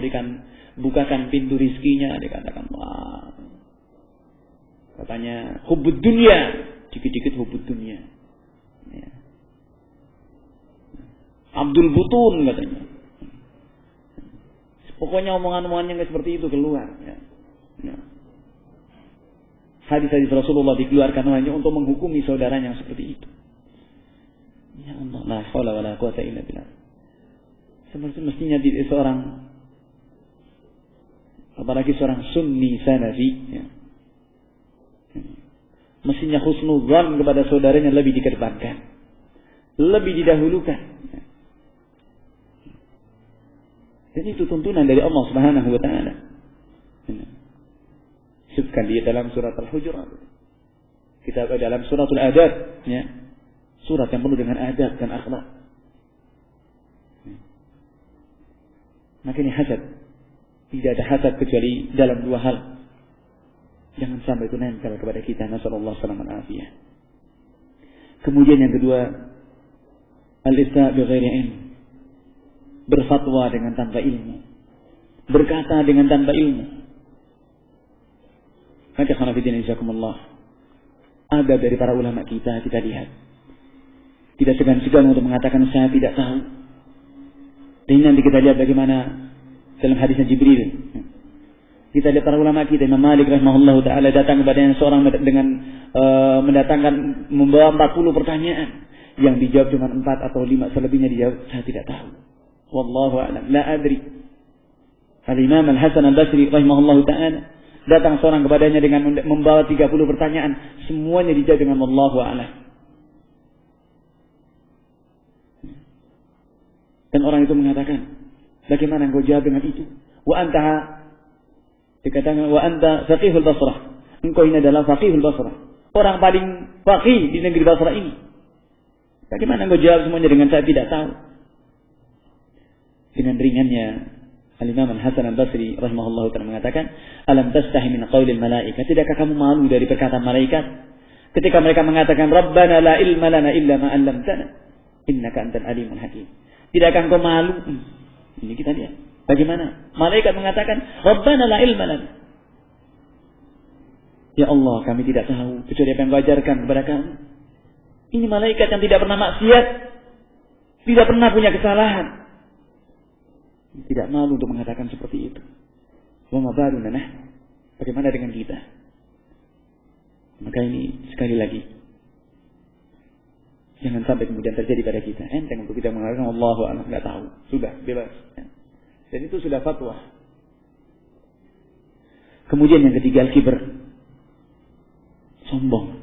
bukakan pintu rizkinya, dikatakan, wah, katanya hubbud dunya, dikit-dikit hubbud dunya. Ya. Abdul Butun katanya. Pokoknya omongan-omongannya nggak seperti itu keluar. Ya. Ya. Hadis-hadis Rasulullah dikeluarkan hanya untuk menghukumi saudaranya yang seperti itu. Ya Allah, la haula wala quwwata illa billah. Seperti mestinya seorang, apalagi seorang sunni salafi, ya, mestinya husnudzan kepada saudaranya lebih dikedepankan, lebih didahulukan. Ya. Dan itu tuntunan dari Allah Subhanahu wa taala. Sebutkan dia dalam surat Al-Hujurat. Kita dalam suratul Adab, ya. Surat yang penuh dengan adab dan akhlak. Maka ini hasad. Tidak ada hasad kecuali dalam dua hal. Jangan sampai itu nempel kepada kita. Nasallallahu alaihi wasallam. Kemudian yang kedua, al-ifta' bi ghairi ilm. Berfatwa dengan tanpa ilmu. Berkata dengan tanpa ilmu. Maka khanafiddin insyaallah. Ada dari para ulama kita lihat. Tidak segan-segan untuk mengatakan saya tidak tahu. Dan nanti kita lihat bagaimana dalam hadisnya Jibril. Kita lihat para ulama kita, Imam Malik rahimahullah ta'ala datang kepada seorang dengan membawa 40 pertanyaan. Yang dijawab cuma 4 atau 5, selebihnya dijawab saya tidak tahu. Wallahu a'lam, la adri. Al-Imam Al-Hasan Al-Basri rahimahullah ta'ala datang seorang kepadanya dengan membawa 30 pertanyaan. Semuanya dijawab dengan wallahu a'lam. Dan orang itu mengatakan, bagaimana engkau jawab dengan itu? Wa anta, dikatakan wa anta faqihul Basrah. Engkau ini adalah faqihul Basrah, orang paling faqih di negeri Basrah ini. Bagaimana engkau jawab semuanya dengan saya tidak tahu? Dengan ringannya Al-Imam Al-Hasan Al-Basri rahimahullah ta'ala mengatakan, alam tastahi min qaulil malaika, tidakkah kamu malu dari perkataan malaikat ketika mereka mengatakan Rabbana la ilma lana illa ma 'allamtana innaka antal alimul hakim? Tidakkah engkau malu? Ini kita lihat. Bagaimana? Malaikat mengatakan, Rabbana la ilma lana. Ya Allah, kami tidak tahu kecuali apa yang kau ajarkan kepada kami. Ini malaikat yang tidak pernah maksiat, tidak pernah punya kesalahan. Tidak malu untuk mengatakan seperti itu. Wa ma baluna nahnu? Bagaimana dengan kita? Maka ini sekali lagi, jangan sampai kemudian terjadi pada kita. Enteng untuk kita mengatakan Allahu a'lam, enggak tahu. Sudah bebas. Dan itu sudah fatwa. Kemudian yang ketiga, al-kibr. Sombong.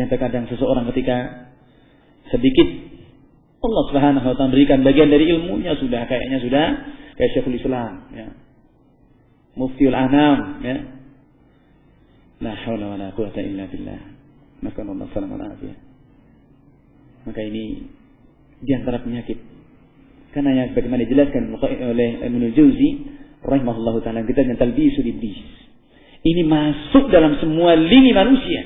Yang terkadang seseorang ketika sedikit Allah Subhanahu wa ta'ala berikan bagian dari ilmunya, kayaknya sudah kayak Syekhul Islam, ya. Muftiul Anam, ya. La haula wala quwwata illa billah. Nasallallahu alaihi. Maka ini di antara penyakit. Karena yang bagaimana dijelaskan oleh Ibnu Jauzi rahimahullahu taala, kita talbisul iblis. Ini masuk dalam semua lini manusia.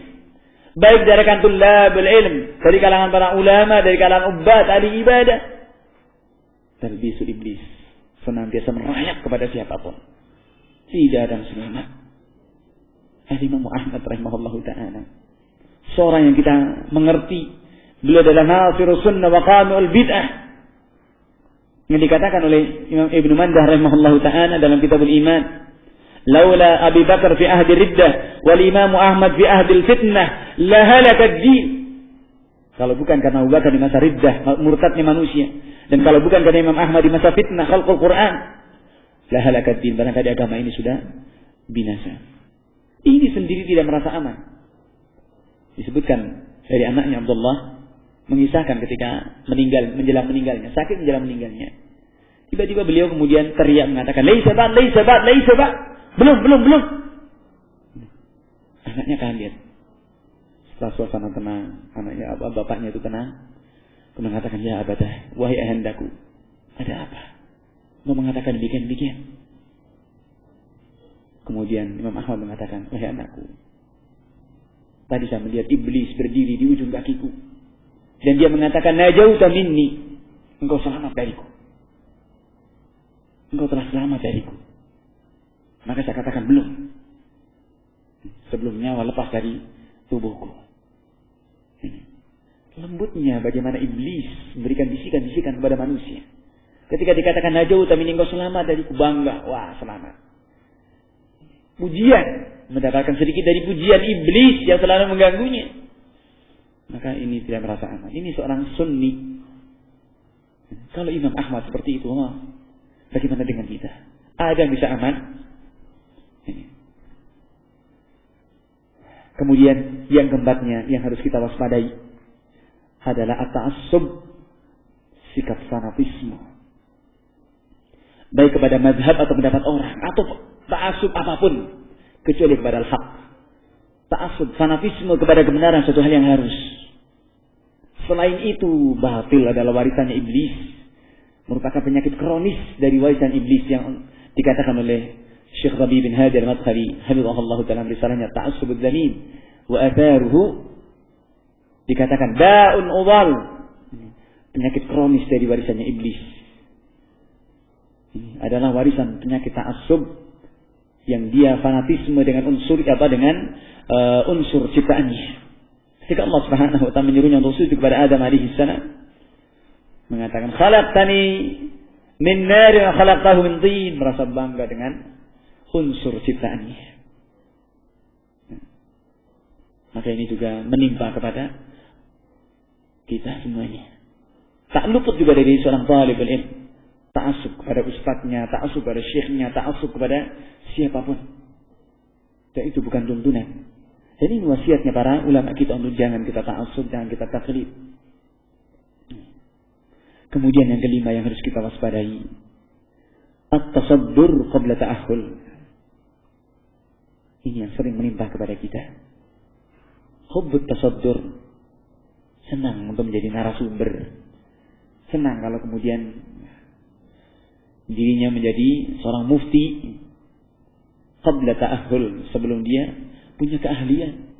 Baik dari kalangan tullabul ilm, dari kalangan para ulama, dari kalangan ubbat, ahli ibadah. Talbisul iblis senantiasa merayap kepada siapapun. Tidak ada selamat. Imam Ahmad rahimahullahu taala, seorang yang kita mengerti, beliau adalah nasirus sunnah wa qami'ul bid'ah. Yang dikatakan oleh Imam Ibnu Mandah rahimahullahu taala dalam Kitabul Iman, laula Abi Bakar fi ahdi riddah wal Imam Ahmad fi ahdi fitnah la halakad din. Kalau bukan karena Abu Bakar di masa riddah, murtadnya manusia, dan kalau bukan karena Imam Ahmad di masa fitnah khalqul Quran, la halakad din, barangkali agama ini sudah binasa. Ini sendiri tidak merasa aman. Disebutkan dari anaknya Abdullah mengisahkan ketika menjelang meninggalnya, sakit menjelang meninggalnya. Tiba-tiba beliau kemudian teriak mengatakan, "Laisa ba'd, laisa ba'd, laisa ba'd." Belum. Anaknya kaget. Setelah suasana tenang, anaknya bapaknya itu tenang. Kemudian mengatakan, "Ya abadah, wahai ahandaku, ada apa? Mau mengatakan demikian?" Kemudian Imam Ahmad mengatakan, "Wahai anakku, tadi saya melihat iblis berdiri di ujung kakiku. Dan dia mengatakan, najauta minni, engkau selamat dariku. Engkau telah selamat dariku." Maka saya katakan, belum. Sebelum nyawa lepas dari tubuhku. Lembutnya bagaimana iblis memberikan bisikan-bisikan kepada manusia. Ketika dikatakan, najauta minni, engkau selamat dariku, bangga. Wah, selamat. Pujian, mendapatkan sedikit dari pujian iblis yang selalu mengganggunya. Maka ini tidak merasa aman. Ini seorang sunni. Kalau Imam Ahmad seperti itu, bagaimana dengan kita? Ada yang bisa aman? Ini. Kemudian yang keempatnya yang harus kita waspadai adalah at-ta'assub, sikap fanatisme. Baik kepada mazhab atau pendapat orang, atau ta'assub apapun kecuali kepada al-haq. Ta'assub, fanatisme kepada kebenaran, suatu hal yang harus. Selain itu, batil adalah warisannya iblis. Merupakan penyakit kronis dari warisan iblis yang dikatakan oleh Syekh Rabi bin Hadi al-Madkhali hafizahullah dalam risalahnya Ta'assubudz Zalim wa atharuhu, dikatakan da'un udhal, penyakit kronis dari warisannya iblis. Ini adalah warisan penyakit ta'assub yang dia fanatisme dengan unsur unsur ciptaannya. Ketika Allah Subhanahu wa taala menyuruhnya untuk sujud kepada Adam alaihi salam, mengatakan khalaqtani min nar wa khalaqtahu min tin, merasa bangga dengan unsur ciptaannya. Maka ini juga menimpa kepada kita semuanya. Tak luput juga dari seorang talibul ilm. Ta'assub kepada ustadznya, ta'assub kepada syekhnya, ta'assub kepada siapapun. Dan itu bukan tuntunan. Jadi ini wasiatnya para ulama kita untuk jangan kita ta'assub, jangan kita taklid. Kemudian yang kelima yang harus kita waspadai, at-tasaddur qabla ta'ahul. Ini yang sering menimpa kepada kita. Hubbut tasaddur. Senang untuk menjadi narasumber. Senang kalau kemudian dirinya menjadi seorang mufti qabla ta'ahul, sebelum dia punya keahlian.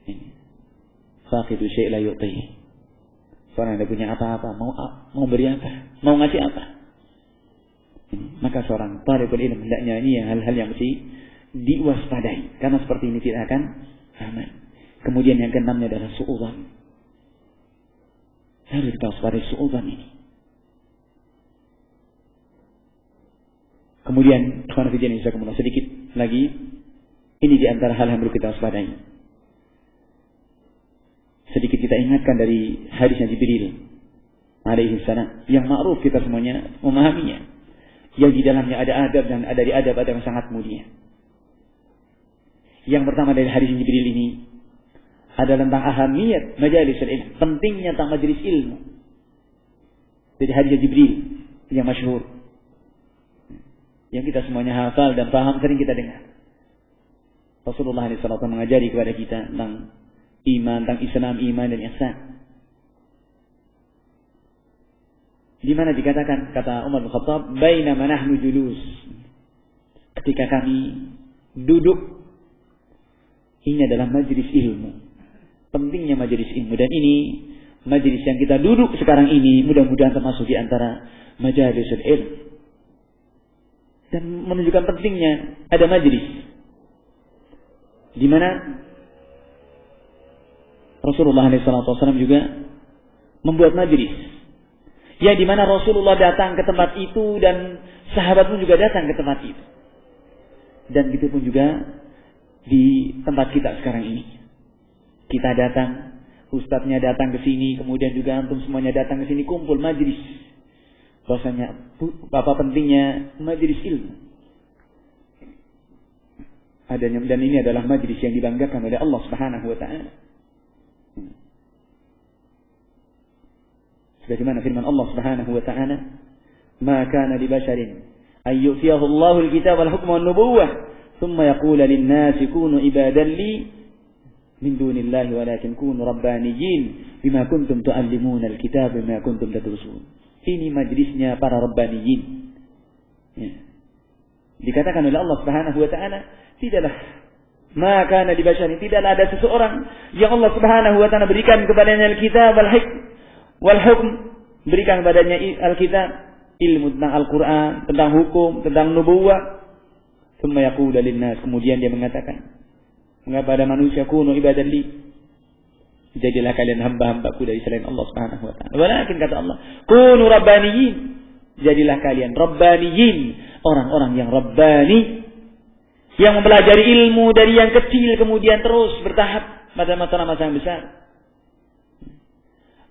Ini faqidu syai' la yu'ti. Seorang yang punya apa-apa, mau beri apa, mau ngasih apa. Ini. Maka seorang talibul ilm hendaknya ini hal-hal yang mesti diwaspadai, karena seperti ini tidak akan aman. Kemudian yang keenamnya adalah su'udzan. Harus kita waspadai su'udzan ini. Kemudian sedikit lagi, ini di antara hal yang perlu kita waspadai. Sedikit kita ingatkan dari hadisnya Jibril alaihi salam yang ma'ruf, kita semuanya memahaminya, yang di dalamnya ada adab dan ada adab yang sangat mulia. Yang pertama dari hadis Jibril ini adalah tentang ahamiyat majalis ilmu, pentingnya tentang majelis ilmu. Dari hadis Jibril yang masyhur, yang kita semuanya hafal dan paham, sering kita dengar. Rasulullah SAW mengajari kepada kita tentang Iman, tentang Islam, iman dan ihsan. Di mana dikatakan, kata Umar bin Khattab, bainama nahnu julus. Ketika kami duduk, ini adalah majelis ilmu. Pentingnya majelis ilmu. Dan ini majelis yang kita duduk sekarang ini mudah-mudahan termasuk di antara majalisul ilm. Dan menunjukkan pentingnya ada majelis. Di mana Rasulullah SAW juga membuat majelis. Ya, di mana Rasulullah datang ke tempat itu dan sahabat pun juga datang ke tempat itu. Dan gitu pun juga di tempat kita sekarang ini. Kita datang, ustadznya datang ke sini, kemudian juga antum semuanya datang ke sini, kumpul majelis. Bahwasanya apa pentingnya majelis ilmu. Adanya, dan ini adalah majelis yang dibanggakan oleh Allah Subhanahu wa taala. Sebagaimana firman Allah Subhanahu wa taala, "Ma kana li basharin ay yu'tiyahu Allahu al-kitaba wal hukma wan nubuwwah, thumma yaqulu lin-nasi kunu ibadan li min dunillahi walakin kunu rabbaniyyin bima kuntum tu'allimuna al-kitaba bima kuntum tadrusun." Ini majlisnya para rabbaniyin. Ya. Dikatakan oleh Allah Subhanahu wa taala, tidaklah maka nabi basyarin, tidaklah ada seseorang yang Allah Subhanahu wa taala berikan kepadanya al-kitab wal hukm, berikan kepadanya al-kitab, ilmu tentang Al-Qur'an, tentang hukum, tentang nubuwah. Tsumma yaqulu lin-nas, kemudian dia mengatakan kepada manusia, kunu ibadan li, jadilah kalian hamba-hambaku dari selain Allah Subhanahu wa taala. Walakin kata Allah, kunu rabbaniyin, jadilah kalian rabbaniyin, orang-orang yang rabbani, yang mempelajari ilmu dari yang kecil kemudian terus bertahap pada masa-masa yang besar.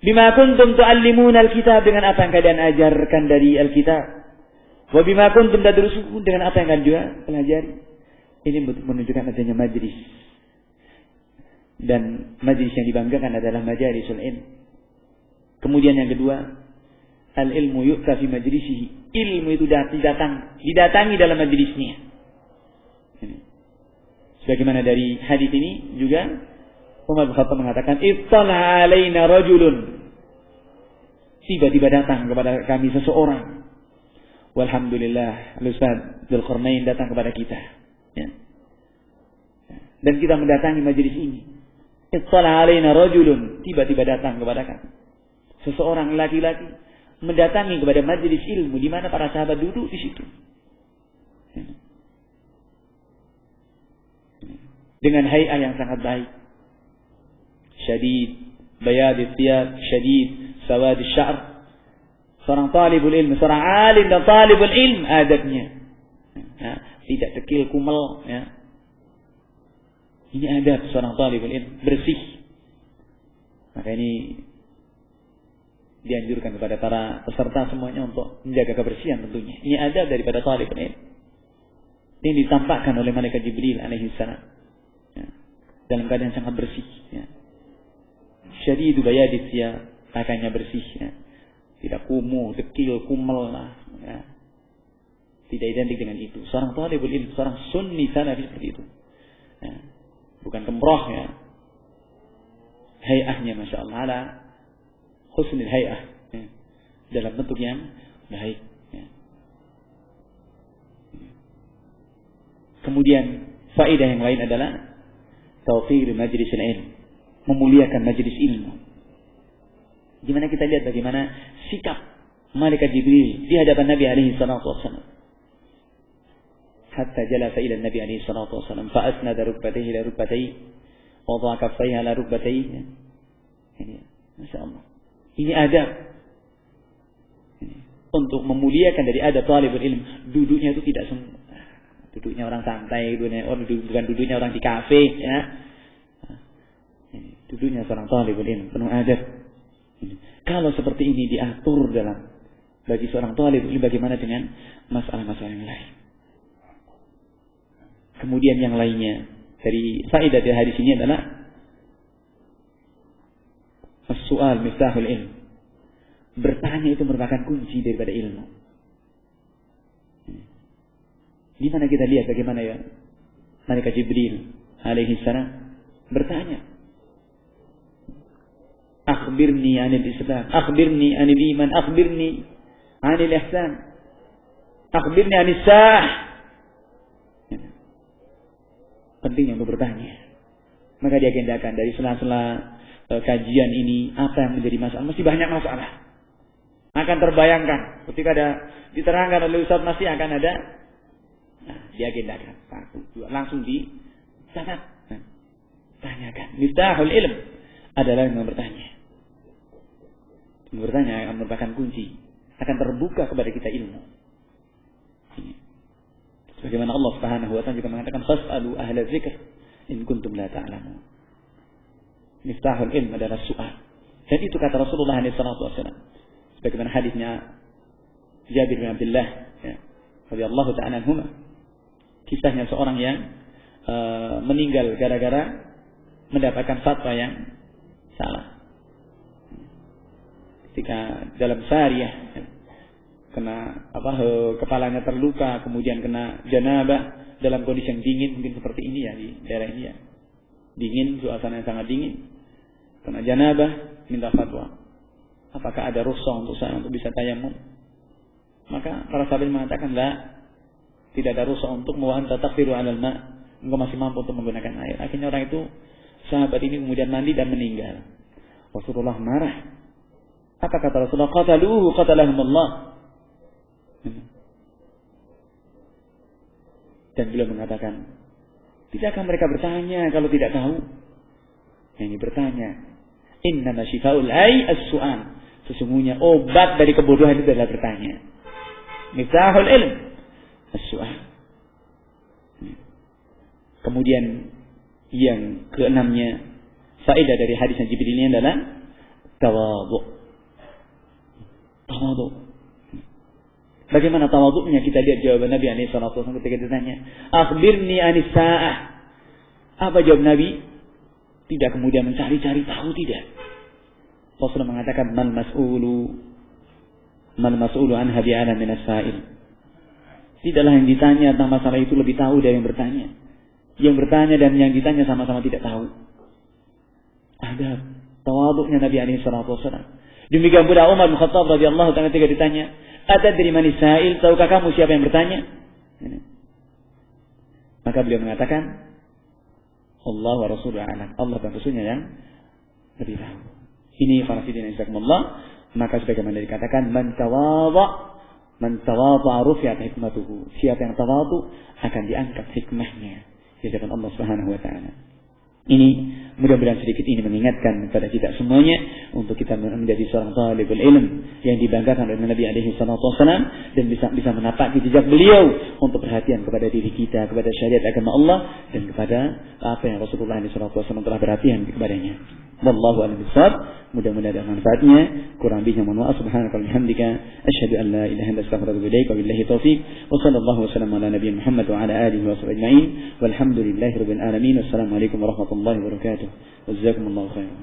Bima kuntum tu'allimuna al-kitab, dengan apa yang kalian ajarkan dari al-kitab. Wa bima kuntum tadrusun, dengan apa yang kalian juga pelajari. Ini menunjukkan adanya majlis. Dan majlis yang dibanggakan adalah majlisul ilm. Kemudian yang kedua, al-ilmu yu'ta fi majlisihi. Ilmu itu didatangi dalam majlisnya. Sebagaimana dari hadis ini juga Umar bin Khattab mengatakan, "Ittala alaina rajulun." Tiba-tiba datang kepada kami seseorang. Walhamdulillah, Al-Ustaz Dzulqarnain datang kepada kita. Ya. Dan kita mendatangi majelis ini. Ittala alaina rajulun, tiba-tiba datang kepada kami seseorang laki-laki mendatangi kepada majelis ilmu di mana para sahabat duduk di situ. Ya. Dengan hay'ah yang sangat baik. Syadid bayadith thiyab, syadid sawad asy-sya'r. Seorang talibul ilm, seorang alim dan talibul ilm adabnya. Ya, tidak dekil kumel, ya. Ini adab seorang talibul ilm, bersih. Maka ini dianjurkan kepada para peserta semuanya untuk menjaga kebersihan tentunya. Ini adab daripada talibul ilm. Ini ditampakkan oleh malaikat Jibril alaihi salam. Ya. Dalam keadaan sangat bersih. Ya. Syadidu bayadith ya, pakaiannya bersih. Ya. Tidak kumuh, dekil, kumel lah. Ya. Tidak identik dengan itu. Seorang talibul ilm, seorang sunni salafi seperti itu. Ya. Bukan kemroh, ya. Hay'ahnya Masya Allah ala husnul hay'ah. Ya. Dalam bentuk yang baik. Ya. Kemudian faedah yang lain adalah tawqir majlis ilm, memuliakan majlis ilmu. Di mana kita lihat bagaimana sikap malaikat Jibril di hadapan Nabi alaihi salatu wasallam. Hatta jalasa ila Nabi alaihi salatu wasallam fa asnada rukbatayhi ila rukbatayhi wa wada'a kaffayhi ala rukbatayhi. Ini masyaallah. Ini adab. Untuk memuliakan dari adab talibul ilm, duduknya itu tidak duduknya orang santai, bukan duduknya orang di kafe, ya. Duduknya seorang talibul ilm penuh adab. Kalau seperti ini diatur dalam bagi seorang talibul ilm, bagaimana dengan masalah-masalah yang lain? Kemudian yang lainnya dari faedah dari hadis ini adalah as-su'al miftahul ilm. Bertanya itu merupakan kunci daripada ilmu. Di mana kita lihat bagaimana ya malaikat Jibril alaihi salam bertanya. akhbirni 'anil Islam, akhbirni 'anil iman, akhbirni 'anil ihsan, akhbirni 'anis sa'ah. Pentingnya untuk bertanya. Maka diagendakan dari sela-sela kajian ini apa yang menjadi masalah. Mesti banyak masalah. Akan terbayangkan ketika ada diterangkan oleh Ustaz masih akan ada. Nah, diagendakan. Satu, dua, langsung dicatat. Nah, tanyakan. Miftahul ilm adalah yang bertanya. Bertanya akan merupakan kunci. Akan terbuka kepada kita ilmu. Sebagaimana Allah Subhanahu wa taala juga mengatakan fas'alu ahla dzikr in kuntum la ta'lamun. Miftahul ilm adalah soal. Dan itu kata Rasulullah SAW. Sebagaimana hadisnya Jabir bin Abdullah radhiyallahu ta'ala anhuma. Kisahnya seorang yang meninggal gara-gara mendapatkan fatwa yang salah. Ketika dalam syariah kena kepalanya terluka, kemudian kena janabah dalam kondisi yang dingin, mungkin seperti ini ya di daerah ini ya. Dingin, suasana yang sangat dingin. Kena janabah, minta fatwa. Apakah ada rukhsah untuk saya untuk bisa tayamum? Maka para sahabat mengatakan tidak ada rukhsah untuk wa anta taqdiru 'alal ma'. Engkau masih mampu untuk menggunakan air. Akhirnya orang itu, sahabat ini kemudian mandi dan meninggal. Rasulullah marah. Apa kata Rasulullah? Qataluhu qatalahumullah. Dan beliau mengatakan, tidakkah mereka bertanya kalau tidak tahu? Ini bertanya. Innama shifaul as-su'al. Sesungguhnya obat dari kebodohan itu adalah bertanya. Miftahul ilm as-su'al. Kemudian yang keenamnya, faedah dari hadis Jibril ini adalah tawadhu. Tawadhu. Bagaimana tawadhu'nya? Kita lihat jawaban Nabi SAW ketika ditanya, akhbirni 'anis sa'ah. Apa jawab Nabi? Tidak kemudian mencari-cari tahu, tidak. Rasulullah mengatakan, mal mas'ulu anha bi'alam minas sa'il. Tidaklah yang ditanya tentang masalah itu lebih tahu dari yang bertanya. Yang bertanya dan yang ditanya sama-sama tidak tahu. Ada tawadhu'nya Nabi SAW. Demikian pula Umar bin Khattab radhiyallahu ta'ala ketika ditanya, atadri manis sa'il, tahukah kamu siapa yang bertanya? Maka beliau mengatakan, Allah wa Rasulullah a'lam. Allah dan Rasulnya yang lebih tahu. Ini farafidina jazakumullah. Maka sebagaimana dikatakan, man tawadha rufi'at hikmatuhu. Siapa yang tawadhu akan diangkat hikmahnya di hadapan Allah Subhanahu wa taala. Ini mudah-mudahan sedikit ini mengingatkan kepada kita semuanya untuk kita menjadi seorang talibul ilm yang dibanggakan oleh Nabi alaihi salatu wasallam dan bisa menapaki jejak beliau untuk perhatian kepada diri kita, kepada syariat agama Allah dan kepada apa yang Rasulullah alaihi salatu wasallam telah perhatian kepadanya. Wallahu a'lam bishawab. Mudah-mudahan ada manfaatnya. Kurang lebihnya mohon maaf. Subhanaka wa bihamdika asyhadu an la ilaha illa anta astaghfiruka wa atubu ilaik. Wa billahi taufiq. Wa sallallahu wasallam ala nabiyina Muhammad wa ala alihi wa sahbihi ajma'in. Walhamdulillahirabbil alamin. Wassalamu alaikum warahmatullahi wabarakatuh. Jazakumullahu khairan.